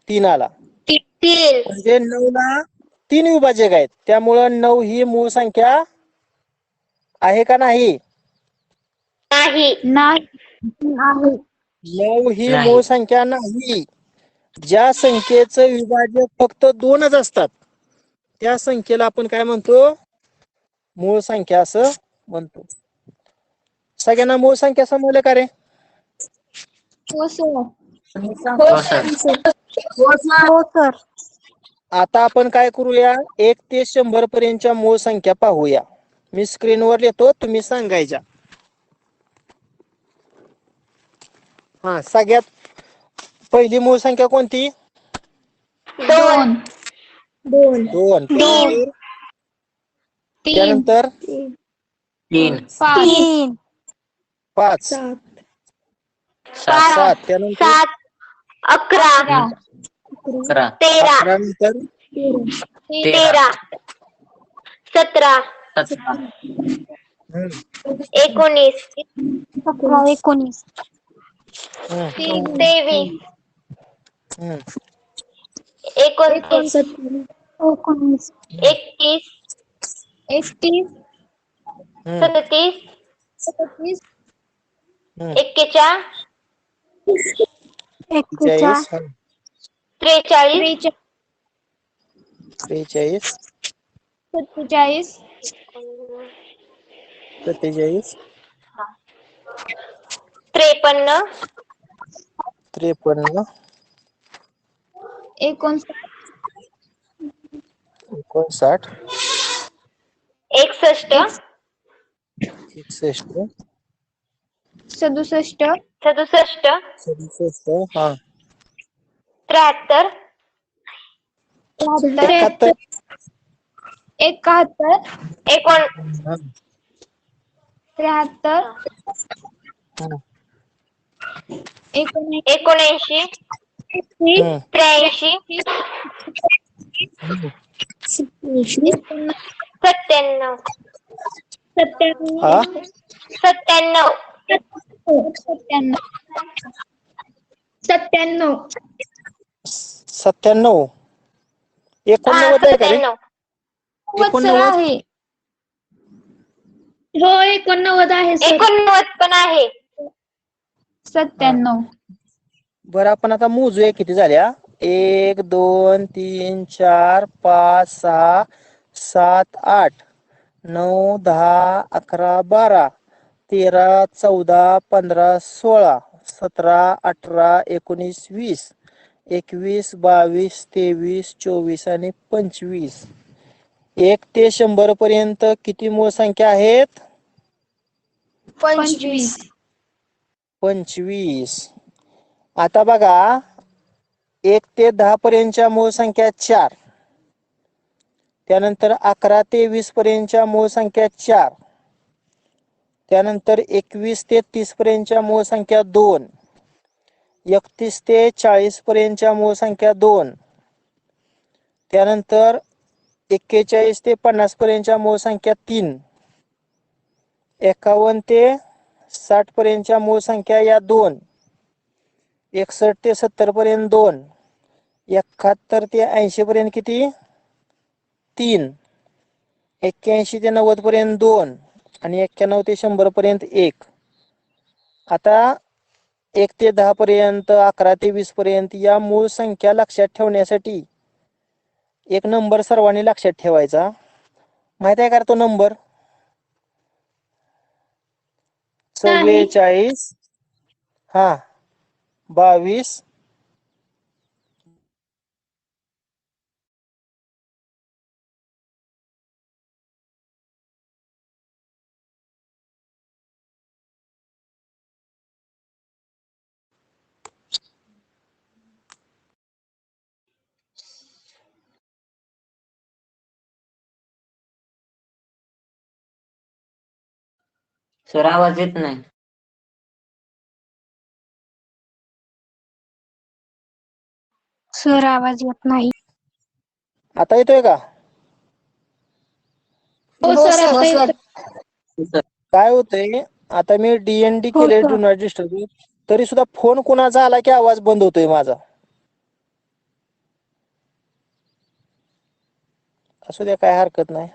Speaker 1: 3 आला.
Speaker 5: 3.
Speaker 1: म्हणजे 9ला 3 विभाजक आहेत. त्यामुळं 9 ही मूळ संख्या आहे का नाही?
Speaker 5: नाही.
Speaker 2: नाही. आहे.
Speaker 1: 9 ही
Speaker 6: नाही.
Speaker 1: मूळ संख्या नाही. ज्या संख्येचं विभाजक फक्त 2च असतात त्या संख्येला आपण काय म्हणतो? मूळ संख्या असं म्हणतो. सगळ्यांना मूळ संख्या समजलं का रे?
Speaker 2: हो सर.
Speaker 6: हो सर.
Speaker 2: हो सर.
Speaker 1: आता आपण काय करूया? 1 ते 100 पर्यंतच्या मूळ संख्या पाहूया. मी स्क्रीनवर लिहितो, तुम्ही सांगायच्या. हा, सगळ्यात पहिली मूळ संख्या कोणती?
Speaker 2: 2 2
Speaker 1: 2.
Speaker 2: 3
Speaker 1: त्यानंतर
Speaker 6: 3
Speaker 2: 5
Speaker 1: 5
Speaker 6: 7
Speaker 1: 7 त्यानंतर
Speaker 5: 7 11
Speaker 6: 11
Speaker 5: 13
Speaker 1: 11 नंतर
Speaker 5: 13 17
Speaker 6: 17
Speaker 5: 19
Speaker 2: 19
Speaker 1: हम्म,
Speaker 5: 23
Speaker 1: हम्म,
Speaker 5: 29
Speaker 2: 19
Speaker 5: 31
Speaker 2: 31
Speaker 1: हम्म,
Speaker 5: 37
Speaker 2: 37
Speaker 1: हम्म.
Speaker 5: 41
Speaker 1: 41
Speaker 5: 43
Speaker 1: 43
Speaker 2: 47
Speaker 1: 47
Speaker 5: 53
Speaker 1: 53
Speaker 2: 59
Speaker 1: 59
Speaker 5: 61
Speaker 1: 61
Speaker 2: 67
Speaker 5: 67
Speaker 1: 67 हा
Speaker 5: 73
Speaker 1: 71
Speaker 2: 71
Speaker 1: हा,
Speaker 2: 73
Speaker 1: हा,
Speaker 5: 79
Speaker 1: हम्म,
Speaker 5: 83
Speaker 1: हम्म.
Speaker 5: 97
Speaker 1: हा
Speaker 5: 97
Speaker 1: 97
Speaker 5: हा
Speaker 1: 89 आहे का रे?
Speaker 5: 97
Speaker 1: 89
Speaker 2: आहे. हो 89 आहे सर.
Speaker 5: 89 पण आहे.
Speaker 2: 97
Speaker 1: बरं, आपण आता मोजूया किती झाल्या. 1 2 3 4 5 6 7 8 9 10 11 12 13 14 15 16 17 18 19 20 21 22 23 24 आणि 25. 1 ते 100 पर्यंत किती मूळ संख्या आहेत?
Speaker 2: 25
Speaker 1: 25. आता बघा, 1 ते 10 पर्यंतच्या मूळ संख्या 4. त्यानंतर 11 ते 20 पर्यंतच्या मूळ संख्या 4. त्यानंतर 21 ते 30 पर्यंतच्या मूळ संख्या 2. 31 ते 40 पर्यंतच्या मूळ संख्या 2. त्यानंतर 41 ते 50 पर्यंतच्या मूळ संख्या 3. 51 ते 60 पर्यंतच्या मूळ संख्या या 2. 61 ते 70 पर्यंत 2. 71 ते 80 पर्यंत किती? 3. 81 ते 90 पर्यंत 2 आणि 91 ते 100 पर्यंत 1. आता 1 ते 10 पर्यंत, 11 ते 20 पर्यंत या मूळ संख्या लक्षात ठेवण्यासाठी एक नंबर सर्वांनी लक्षात ठेवायचा. माहित आहे का तो नंबर? 44 हा 22
Speaker 6: सर आवाज येत नाही.
Speaker 2: सर आवाज येत नाही.
Speaker 1: आता येतोय का?
Speaker 2: हो सर आता येतोय.
Speaker 6: सर
Speaker 1: काय होतंय, आता मी DND
Speaker 2: हो
Speaker 1: केले,
Speaker 2: सर.
Speaker 1: डू नॉट डिस्टर्ब, तरी सुद्धा फोन कोणाचा आला की आवाज बंद होतोय माझा. असू द्या, काय हरकत नाही.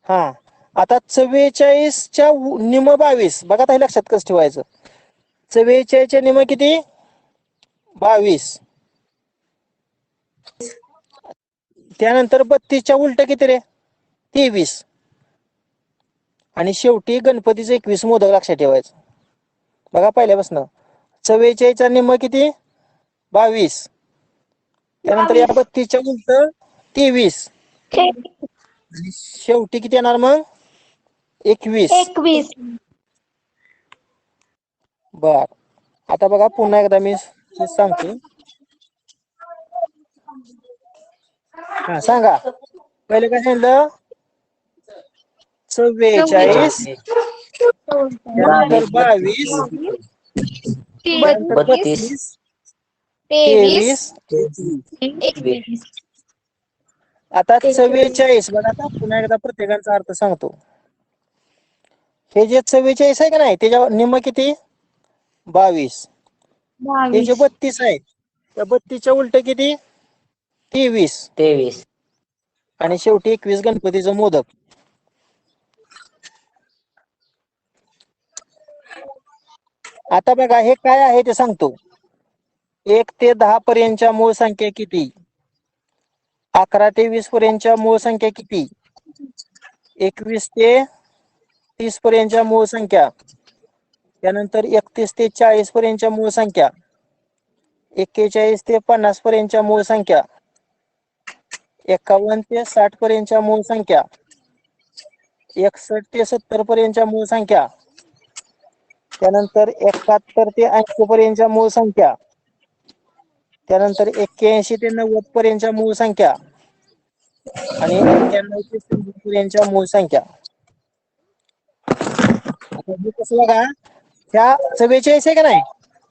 Speaker 1: हा, आता 44च्या निम 22 बघा, आता हे लक्षात कसं ठेवायचं. 44 निम किती 22. त्यानंतर 32च्या उलट किती रे 23. आणि शेवटी गणपतीचं 21 मोदक लक्षात ठेवायचं. बघा पहिल्यापासून 44चा निम किती 22. त्यानंतर या 32च्या उलट 23. आणि शेवटी किती येणार मग 21.
Speaker 5: 21.
Speaker 1: बर आता बघा पुन्हा एकदा मी सांगतो. हा सांगा पहिले काय सांगितलं 44 त्यानंतर 22 त्यानंतर
Speaker 6: 32
Speaker 1: 23
Speaker 5: 21.
Speaker 1: आता 44 बघा आता पुन्हा एकदा प्रत्येकाचा अर्थ सांगतो. हे जे 44 आहे का नाही त्याच्या निम किती 22. हे जे 32 आहे त्या 32च्या उलट किती 23.
Speaker 6: 23
Speaker 1: आणि शेवटी 21 गणपतीचं मोदक. आता बघा हे काय आहे ते सांगतो. 1 ते 10 पर्यंतच्या मूळ संख्या किती 11 ते 20 पर्यंतच्या मूळ संख्या किती 21 ते 30 पर्यंतच्या मूळ संख्या त्यानंतर 31 ते 40 पर्यंतच्या मूळ संख्या 41 ते 50 पर्यंतच्या मूळ संख्या 51 ते 60 पर्यंतच्या मूळ संख्या 61 ते 70 पर्यंतच्या मूळ संख्या त्यानंतर 71 ते 80 पर्यंतच्या मूळ संख्या त्यानंतर 81 ते 90 पर्यंतच्या मूळ संख्या आणि 91 ते 100 पर्यंतच्या मूळ संख्या. आता हे कसं बघा ह्या 44 आहे का नाही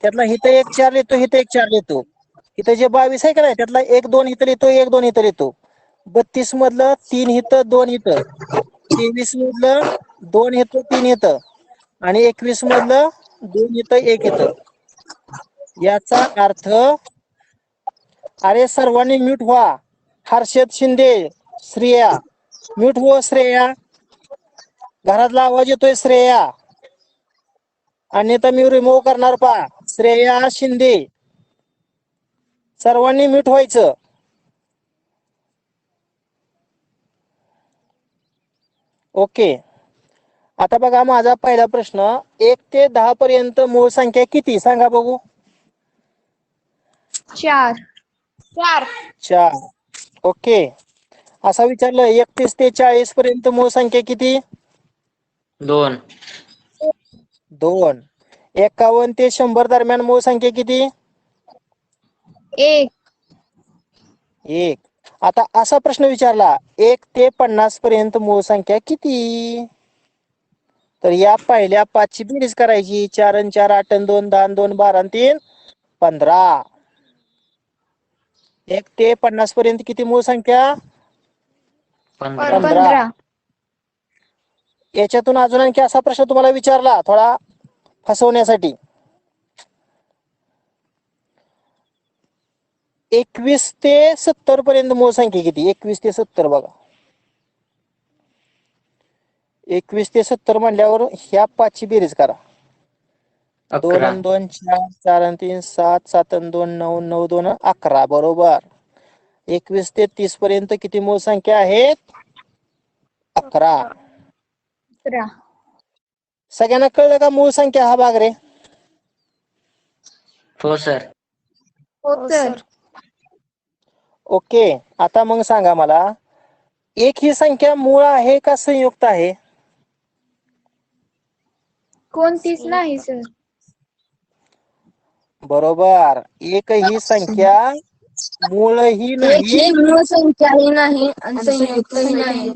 Speaker 1: त्यातला इथं 1 4 येतो इथं 1 4 येतो. इथं जे 22 आहे का नाही त्यातला 1 2 इथं येतो 1 2 इथं येतो. 32 मधलं 3 इथं 2 इथं 23 मधलं 2 इथं 3 इथं आणि 21 मधलं 2 इथं 1 इथं. याचा अर्थ अरे सर्वांनी म्यूट व्हा. हर्षद शिंदे श्रेया म्यूट हो श्रेया. घरातला आवाज येतोय श्रेया. अन्यथा मी रिमूव्ह करणार पा श्रेया शिंदे. सर्वांनी म्यूट व्हायचं. ओके आता बघा माझा पहिला प्रश्न 1 ते 10 पर्यंत मूळ संख्या किती सांगा बघू
Speaker 2: 4.
Speaker 1: 4. ओके असं विचारलं 31 ते 40 पर्यंत मूळ संख्या किती
Speaker 6: 2
Speaker 1: 2. 51 ते 100 दरम्यान मूळ संख्या किती
Speaker 2: 1.
Speaker 1: 1. आता असा प्रश्न विचारला 1 ते 50 पर्यंत मूळ संख्या किती तर या पहिल्या 5 ची बेरीज करायची 4 आणि 4 8 आणि 2 10 आणि 2 12 आणि 3 15. 1 ते 50 पर्यंत किती मूळ संख्या
Speaker 6: 15
Speaker 2: 15.
Speaker 1: याच्यातून अजून आणखी असा प्रश्न तुम्हाला विचारला थोडा फसवण्यासाठी 21 ते 70 पर्यंत मूळ संख्या किती 21 ते 70 बघा 21 ते 70 म्हणल्यावर ह्या 5 ची बेरीज करा 2
Speaker 6: 11
Speaker 1: आणि 2 4 4 आणि 3 7 7 आणि 2 9 9 2 11 बरोबर 21 ते 30 पर्यंत किती मूळ संख्या आहेत 11.
Speaker 2: 11.
Speaker 1: सगळ्यांना कळलं का मूळ संख्या हा भाग रे
Speaker 6: हो सर
Speaker 2: हो सर.
Speaker 1: ओके आता मग सांगा मला 1 ही संख्या मूळ आहे का संयुक्त आहे
Speaker 2: कोणतीच नाही सर.
Speaker 1: बरोबर 1 ही संख्या मूळही नाही
Speaker 3: मूळ संख्याही नाही आणि संयुक्तही नाही.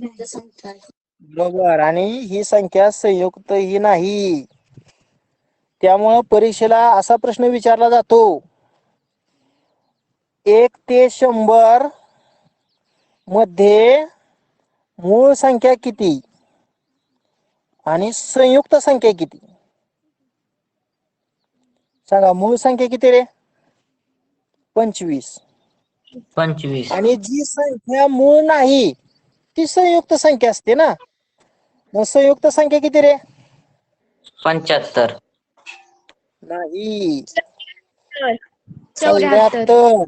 Speaker 1: बरोबर आणि ही संख्या संयुक्त ही नाही. त्यामुळं परीक्षेला असा प्रश्न विचारला जातो 1 ते 100 मध्ये मूळ संख्या किती आणि संयुक्त संख्या किती सांगा मूळ संख्या किती रे 25
Speaker 6: 25
Speaker 1: आणि जी संख्या मूळ नाही ती संयुक्त संख्या असते ना मग संयुक्त संख्या किती रे
Speaker 6: 75
Speaker 1: नाही.
Speaker 2: 74.
Speaker 1: 74.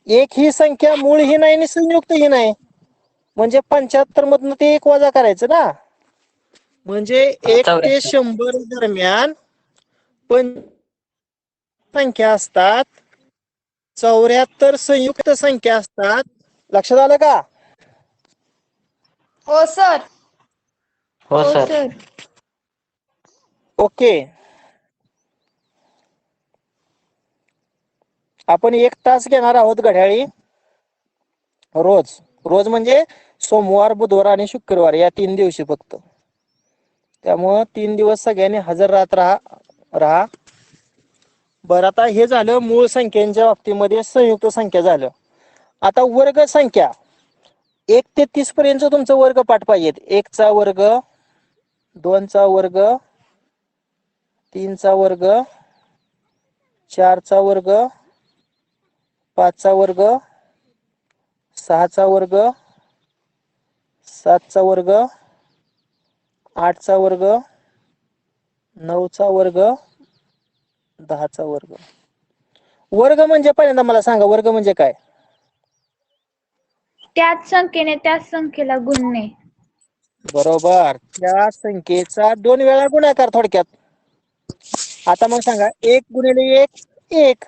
Speaker 1: एक ही संख्या मूळ ही नाही आणि संयुक्त ही नाही, म्हणजे 75 मधनं ते एक वजा करायचं ना. म्हणजे 1 ते
Speaker 6: 74.
Speaker 1: 100 दरम्यान पण संख्या असतात, 74 संयुक्त संख्या असतात. लक्षात आलं का?
Speaker 3: हो सर.
Speaker 6: हो
Speaker 2: हो
Speaker 6: सर.
Speaker 2: सर.
Speaker 1: ओके. आपण 1 तास घेणार आहोत घड्याळी रोज. रोज म्हणजे सोमवार, बुधवार आणि शुक्रवार या 3 दिवशी फक्त. त्यामुळं 3 दिवस सगळ्यांनी हजर राहा. बरं, आता हे झालं मूळ संख्यांच्या बाबतीमध्ये संयुक्त संख्या झालं. आता वर्ग संख्या 1 ते 30 पर्यंत तुमचं वर्ग पाठ पाहिजेत. 1 चा वर्ग, 2 चा वर्ग, 3 चा वर्ग, 4 चा वर्ग, 5 चा वर्ग, 6 चा वर्ग, 7 चा वर्ग, 8 चा वर्ग, 9 चा वर्ग, 10 चा वर्ग. वर्ग म्हणजे पहिल्यांदा मला सांगा, वर्ग म्हणजे काय?
Speaker 2: त्याच संख्येने त्याच संख्येला गुणणे.
Speaker 1: बरोबर. त्या संख्येचा 2 वेळा गुणाकार थोडक्यात. आता मग सांगा, 1 गुणिले 1 1.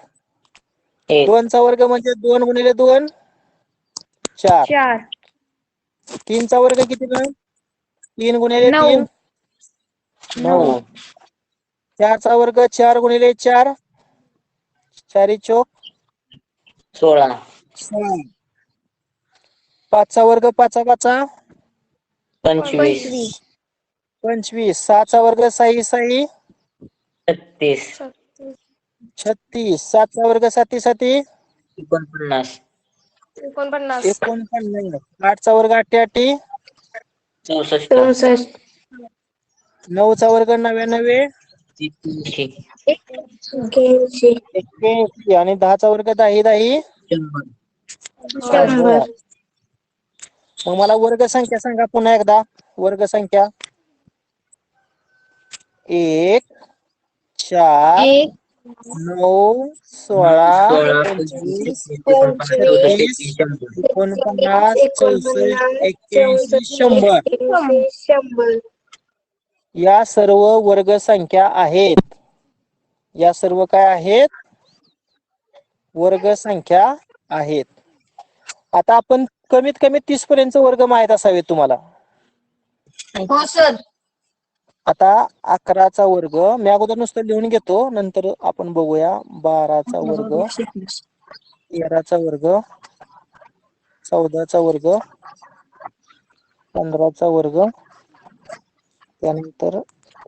Speaker 6: 1.
Speaker 1: 2 चा वर्ग म्हणजे 2 गुणिले 2 4.
Speaker 2: 4.
Speaker 1: 3 चा वर्ग किती मग? 3 गुणिले
Speaker 2: 9.
Speaker 1: 3 9. 4 चा वर्ग 4 गुणिले 4 4 चौक
Speaker 6: 16.
Speaker 1: 16. 5 चा वर्ग 5 5
Speaker 6: 25.
Speaker 1: 25. 6 चा वर्ग 6 6
Speaker 6: 36.
Speaker 1: 36. 7 चा वर्ग 7 7
Speaker 6: 49.
Speaker 1: 49. 8 चा वर्ग 8 8
Speaker 6: 64.
Speaker 1: 9 चा वर्ग 9 9
Speaker 6: 83.
Speaker 1: 81. आणि 10 चा वर्ग 10 10
Speaker 6: 100.
Speaker 1: 100. मग मला वर्ग संख्या सांगा पुन्हा एकदा. वर्ग संख्या 1 4
Speaker 2: 1
Speaker 1: 9 16
Speaker 6: 16,
Speaker 1: 25
Speaker 6: 25,
Speaker 1: 36 49 64 81 100. या सर्व वर्ग संख्या आहेत. या सर्व काय आहेत? वर्ग संख्या आहेत. आता आपण कमीत कमी 30 पर्यंत वर्ग माहित असावेत तुम्हाला.
Speaker 3: हो सर.
Speaker 1: आता 11 चा वर्ग मी अगोदर नुसतं लिहून घेतो, नंतर आपण बघूया. 12 चा वर्ग, 13 चा वर्ग, 14 चा वर्ग, 15 चा वर्ग, त्यानंतर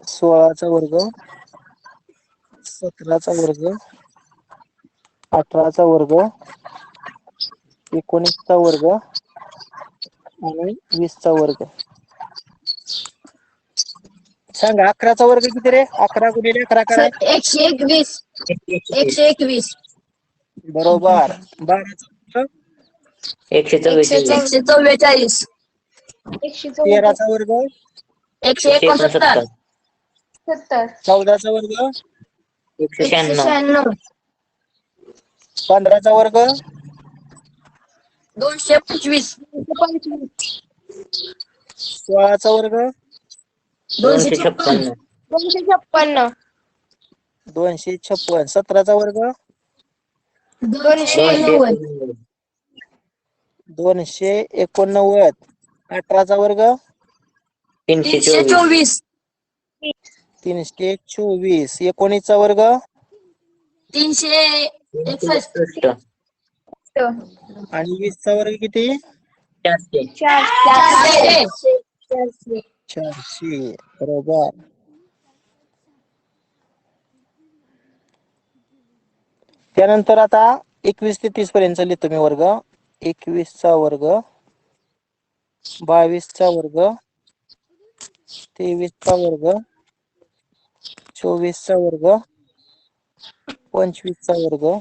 Speaker 1: 16 चा वर्ग, 17 चा वर्ग, 18 चा वर्ग, 19 चा वर्ग आणि 20 चा वर्ग. सांगा 11 चा वर्ग किती रे? 11 गुणिले 11 काय?
Speaker 3: सर 121. 121.
Speaker 1: बरोबर. 12 चा वर्ग,
Speaker 6: 144.
Speaker 3: 144.
Speaker 1: 13 चा वर्ग,
Speaker 3: 169.
Speaker 1: 14 चा वर्ग,
Speaker 6: 196.
Speaker 3: 196.
Speaker 1: 15 चा वर्ग,
Speaker 3: 225.
Speaker 1: 16 चा वर्ग,
Speaker 6: 256.
Speaker 3: 256.
Speaker 1: 256. 17 चा वर्ग,
Speaker 3: 290.
Speaker 1: 289. 18 चा वर्ग,
Speaker 6: 324.
Speaker 1: 324. 19 चा वर्ग,
Speaker 3: 361.
Speaker 1: आणि 20 चा वर्ग किती?
Speaker 6: 400.
Speaker 3: 400.
Speaker 1: 400. बरोबर. त्यानंतर आता 21 ते 30 पर्यंत लिहितो मी वर्ग. 21 चा वर्ग, 22 चा वर्ग, 23 चा वर्ग, 24 चा वर्ग, 25 चा वर्ग,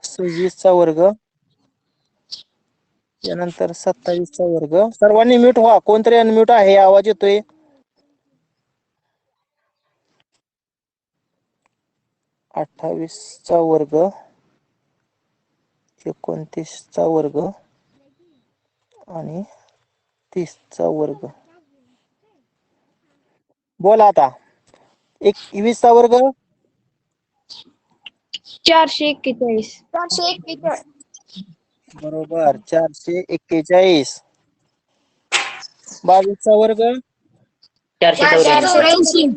Speaker 1: 26 चा वर्ग, त्यानंतर 27 चा वर्ग. सर्वांनी म्यूट व्हा. कोणतरी अनम्यूट आहे, आवाज येतोय. 28चा वर्ग 29चा वर्ग आणि 30चा वर्ग. बोला आता. 21चा वर्ग
Speaker 2: 441.
Speaker 3: 441.
Speaker 1: बरोबर 441. 22चा वर्ग
Speaker 6: 484.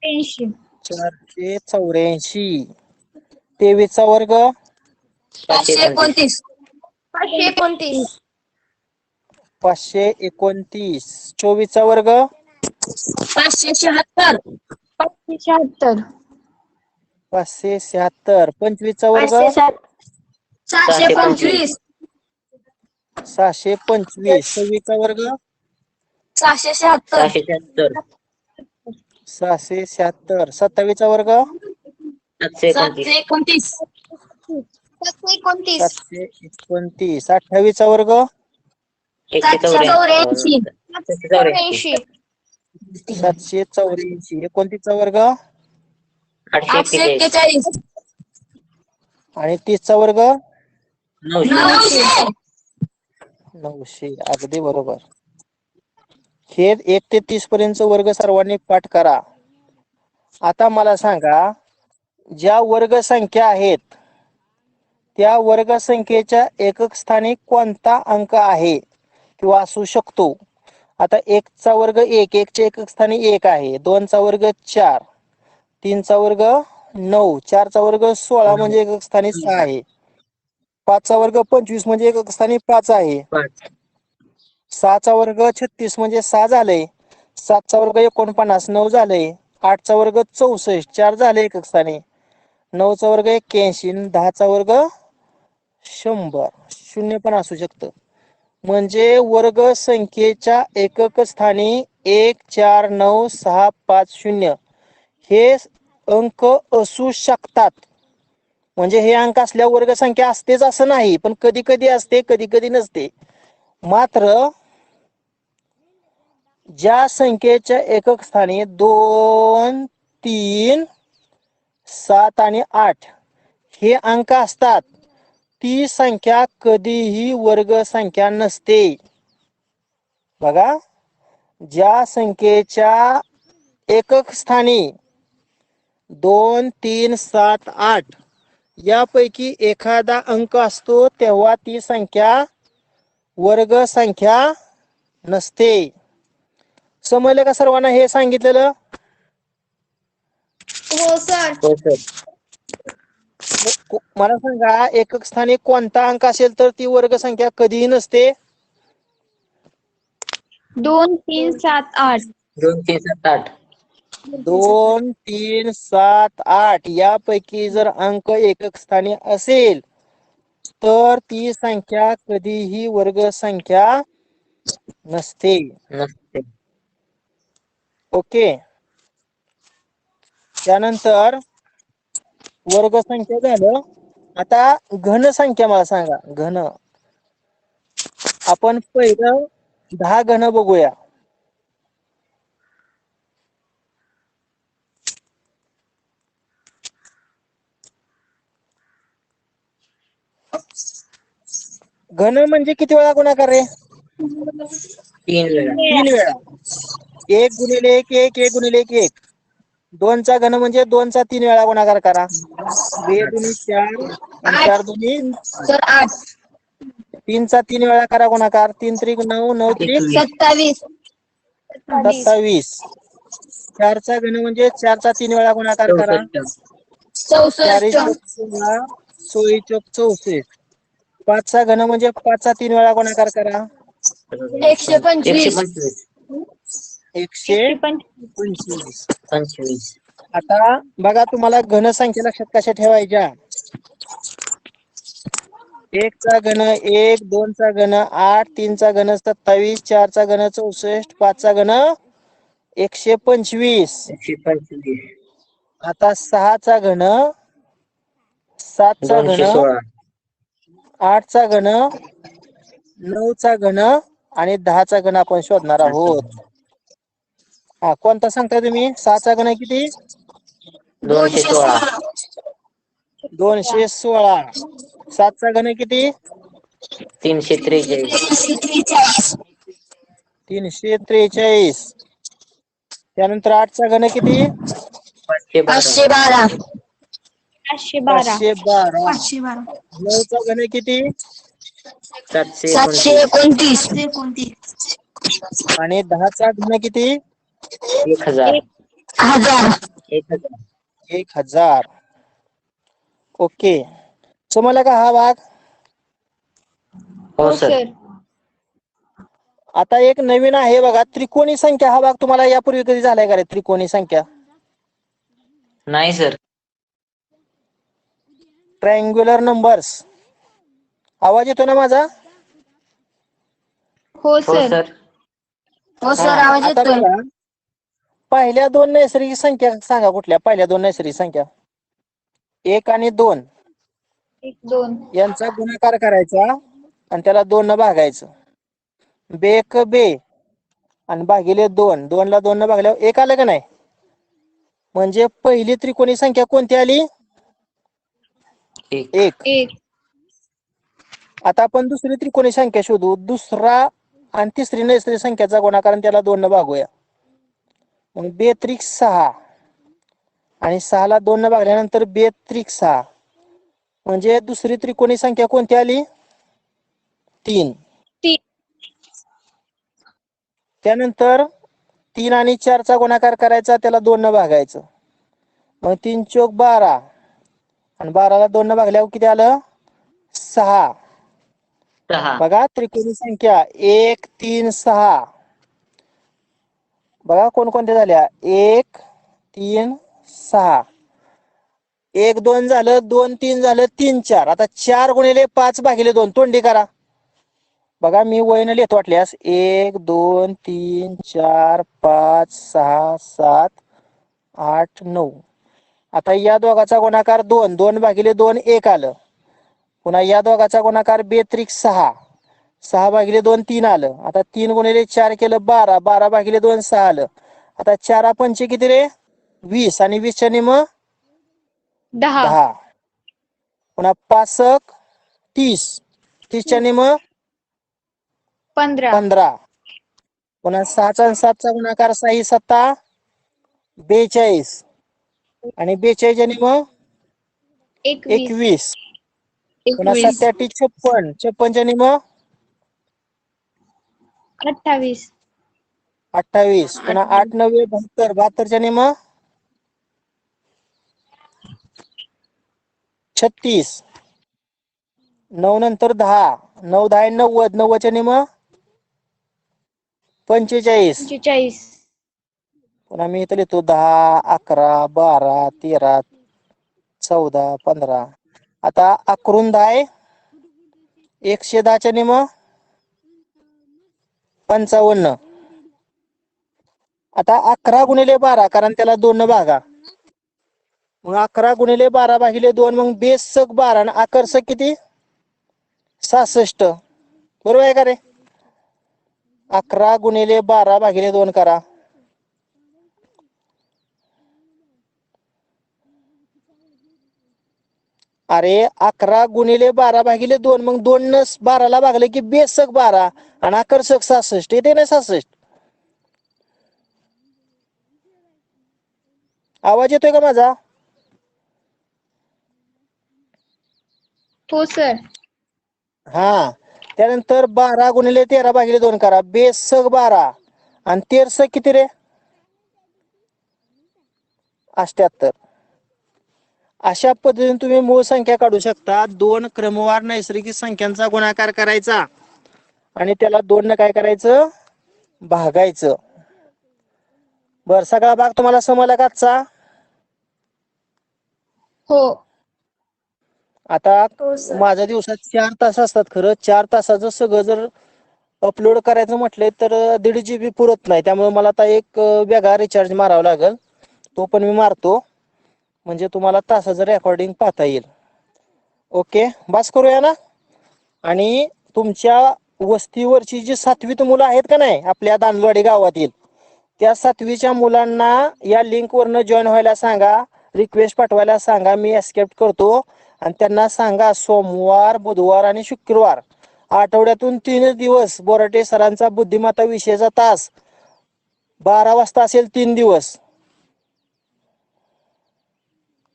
Speaker 2: 80.
Speaker 1: 484. 23चा वर्ग
Speaker 6: 529.
Speaker 3: 529.
Speaker 1: 529. 24चा वर्ग
Speaker 3: 576.
Speaker 2: 576.
Speaker 1: 576. 25चा वर्ग
Speaker 3: 725.
Speaker 1: 625. 26चा वर्ग
Speaker 3: 676.
Speaker 6: 676.
Speaker 1: 676. 27चा वर्ग
Speaker 6: 729.
Speaker 3: 729.
Speaker 1: 729. 28चा वर्ग
Speaker 6: 184.
Speaker 3: 784.
Speaker 1: 784. 29चा वर्ग
Speaker 6: 841.
Speaker 1: आणि 30चा वर्ग
Speaker 6: 900.
Speaker 1: 900. अगदी बरोबर. हे 1 ते 30 पर्यंत वर्ग सर्वांनी पाठ करा. आता मला सांगा, ज्या वर्ग संख्या आहेत त्या वर्ग संख्येच्या एकक स्थानी कोणता अंक आहे किंवा असू शकतो? आता 1चा वर्ग 1, 1च्या एकक स्थानी 1 आहे. 2चा वर्ग 4, 3चा वर्ग 9, 4चा वर्ग 16 म्हणजे एकक स्थानी 6 आहे. 5चा वर्ग 25 म्हणजे एकक स्थानी 5 आहे. 6चा वर्ग 36 म्हणजे 6 झाले. 7चा वर्ग 49 9 झाले. 8चा वर्ग 64 4 झाले एकक स्थानी. 9चा वर्ग 81, 10चा वर्ग 100. 0 पण असू शकतं. म्हणजे वर्ग संख्येच्या एकक स्थानी 1 4 9 6 5 0 हे अंक असू शकतात. म्हणजे हे अंक असल्या वर्ग संख्या असतेच असं नाही, पण कधी कधी असते, कधी कधी नसते. मात्र ज्या संख्येच्या एकक स्थानी 2 3 7 आणि 8 हे अंक असतात, ती संख्या कधीही वर्ग संख्या नसते. बघा, ज्या संख्येच्या एकक स्थानी 2 3 7 8 यापैकी एखादा अंक असतो तेव्हा ती संख्या वर्ग संख्या नसते. समजलं का सर्वांना हे सांगितलेलं?
Speaker 3: हो सर.
Speaker 6: हो सर.
Speaker 1: मला सांगा, एकक स्थानी कोणता अंक असेल तर ती वर्ग संख्या कधीही नसते?
Speaker 2: 2 3 7 8.
Speaker 6: 2 3 7 8.
Speaker 1: 2 3 7 8 यापैकी जर अंक एकक स्थानी असेल तर ती संख्या कधीही वर्ग संख्या नसते.
Speaker 6: नसते.
Speaker 1: ओके. त्यानंतर वर्ग संख्या झालं. आता घन संख्या मला सांगा. घन. आपण पहिलं 10 घन बघूया. घन म्हणजे किती वेळा गुणाकार रे?
Speaker 6: 3 वेळा.
Speaker 1: 3 वेळा. 1 गुणिले 1 1 1 गुणिले 1 1. 2चा घन म्हणजे 2चा 3 वेळा गुणाकार करा. 2 दुनी 4 आणि 4 दुनी
Speaker 3: सर 8.
Speaker 1: 3चा 3 वेळा करा गुणाकार. 3 त्रिक 9 9 त्रिक
Speaker 3: 27.
Speaker 1: 27. 4चा घन म्हणजे 4चा 3 वेळा गुणाकार करा. 4
Speaker 3: 64.
Speaker 1: 16 16 64. 5चा घन म्हणजे 5चा 3 वेळा गुणाकार करा.
Speaker 3: 125.
Speaker 1: 125.
Speaker 6: 25.
Speaker 1: आता बघा, तुम्हाला घन संख्या लक्षात कशा ठेवायच्या? 1चा घन 1, 2चा घन 8, 3चा घन 27, 4चा घन 64, 5चा घन 125.
Speaker 6: 125.
Speaker 1: आता 6चा घन, 7चा घन,
Speaker 6: 216.
Speaker 1: 8चा घन, 9चा घन आणि 10चा घन आपण शोधणार आहोत. हा, कोणता सांगताय तुम्ही? 6चा घन किती?
Speaker 6: 216.
Speaker 1: 216. 7चा घन किती?
Speaker 6: 343.
Speaker 1: 343. त्यानंतर 8चा घन किती?
Speaker 6: 512.
Speaker 3: 512.
Speaker 2: 512.
Speaker 1: 512. 9चा घन किती?
Speaker 6: 729.
Speaker 3: 729.
Speaker 1: आणि 10चा घन किती?
Speaker 6: 1000.
Speaker 3: 1000.
Speaker 6: 1000.
Speaker 1: 1000. ओके, समजला का हा भाग?
Speaker 6: हो
Speaker 2: हो
Speaker 6: सर.
Speaker 2: सर.
Speaker 1: आता एक नवीन आहे बघा, त्रिकोणी संख्या. हा भाग तुम्हाला यापूर्वी कधी झालाय का रे, त्रिकोणी संख्या?
Speaker 6: नाही सर.
Speaker 1: Triangular numbers. आवाज येतो ना माझा?
Speaker 2: हो
Speaker 6: हो
Speaker 2: सर.
Speaker 6: सर.
Speaker 3: हो सर,
Speaker 1: हा,
Speaker 3: आवाज
Speaker 1: आता
Speaker 3: येतोय.
Speaker 1: बघा, पहिल्या 2 नैसर्गिक संख्या सांगा कुठल्या? पहिल्या 2 नैसर्गिक संख्या 1 आणि 2
Speaker 2: 1 2.
Speaker 1: यांचा गुणाकार करायचा आणि त्याला 2 न भागायचं. बेक बे आणि भागिले 2. 2 ला 2 न भागल्यावर 1 आलं का नाही? म्हणजे पहिली त्रिकोणी संख्या कोणती आली?
Speaker 6: 1.
Speaker 1: 1.
Speaker 2: 1.
Speaker 1: आता आपण दुसरी त्रिकोणी संख्या शोधू. दुसरा आणि तिसरी नैसर्गिक संख्याचा गुणाकार आणि त्याला 2 न भागूया. मग 2 त्रिक 6 आणि 6 ला 2 न भागल्यानंतर 2 त्रिक 6. म्हणजे दुसरी त्रिकोणी संख्या कोणती आली? 3.
Speaker 2: 3.
Speaker 1: त्यानंतर 3 आणि 4चा गुणाकार करायचा, त्याला 2 न भागायचं. मग 3 चोक 12 आणि 12ला 2 न भागल्यावर किती आलं? 6.
Speaker 6: 6.
Speaker 1: बघा त्रिकोणी संख्या 1 3 6. बघा कोणकोणत्या झाल्या? 1 3 6. 1 2 झालं, 2 3 झालं, 3 4. आता 4 गुणिले 5 भागिले 2 तोंडी करा. बघा मी वयनं लिहितो वाटल्यास. 1 2 3 4 5 6 7 8 9. आता या दोघाचा गुणाकार 2. 2 भागिले 2 1 आलं. पुन्हा या दोघाचा गुणाकार 2 त्रिक 6. 6 भागिले 2 3 आलं. आता 3 गुणिले 4 केलं 12. 12 भागिले 2 6 आलं. आता 4 पंचे किती रे? 20 आणि 20 च्या निम
Speaker 2: 10.
Speaker 1: 10. पुन्हा 5 30. 30 च्या निम
Speaker 2: 15.
Speaker 1: 15. पुन्हा 6 आणि 7चा गुणाकार 6 7 42 आणि 42 च्या निम
Speaker 2: 21.
Speaker 1: 21. पुन्हा
Speaker 3: 21.
Speaker 1: 7 56. 56 च्या निम
Speaker 2: 28.
Speaker 1: 28. पुन्हा 8 9 72. 72 च्या निम 36. 9 नंतर 10. 9 10 90. 90 च्या निम 45.
Speaker 2: 45.
Speaker 1: पुन्हा मी इथं लिहितो 10 11 12 13 14 15. आता 11 10 110 च्या निम 55. आता 11 गुणिले 12 कारण त्याला 2 न भागा. मग 11 गुणिले 12 भागिले 2. मग बेसक 12 आणि आकर्षक किती? 66. बरोबर आहे का रे? 11 गुणिले 12 भागिले 2 करा. अरे 11 गुणिले 12 भागिले 2. मग 2 न 12 ला भागले की बेसक 12 आणि आकर्षक 66. येते ना 66? आवाज येतोय का माझा?
Speaker 2: हो सर.
Speaker 1: हा. त्यानंतर 12 गुणिले 13 भागिले 2 करा. बेसक 12 आणि 13 किती रे? 78. अशा पद्धतीने तुम्ही मूळ संख्या काढू शकता. 2 क्रमवार नैसर्गिक संख्यांचा गुणाकार करायचा आणि त्याला 2 न काय करायचं? भागायचं. बर, सगळा भाग तुम्हाला समजला का आजचा?
Speaker 2: हो.
Speaker 1: आता माझ्या दिवसात 4 तास असतात. खरं 4 तासाचं सगळं जर अपलोड करायचं म्हटलं तर 1.5 GB पुरत नाही. त्यामुळे मला आता एक वेगळा रिचार्ज मारावा लागेल. तो पण मी मारतो, म्हणजे तुम्हाला तासाचं रेकॉर्डिंग पाहता येईल. ओके, बस करूया ना. आणि तुमच्या वस्तीवरची जी 7वीत मुलं आहेत का नाही आपल्या दानवाडी गावातील, त्या 7वीच्या मुलांना या लिंक वरनं जॉईन व्हायला सांगा. रिक्वेस्ट पाठवायला सांगा, मी ऍक्सेप्ट करतो. आणि त्यांना सांगा सोमवार, बुधवार आणि शुक्रवार आठवड्यातून 3 दिवस बोराटे सरांचा बुद्धिमत्ता विषयाचा तास 12 वाजता असेल 3 दिवस.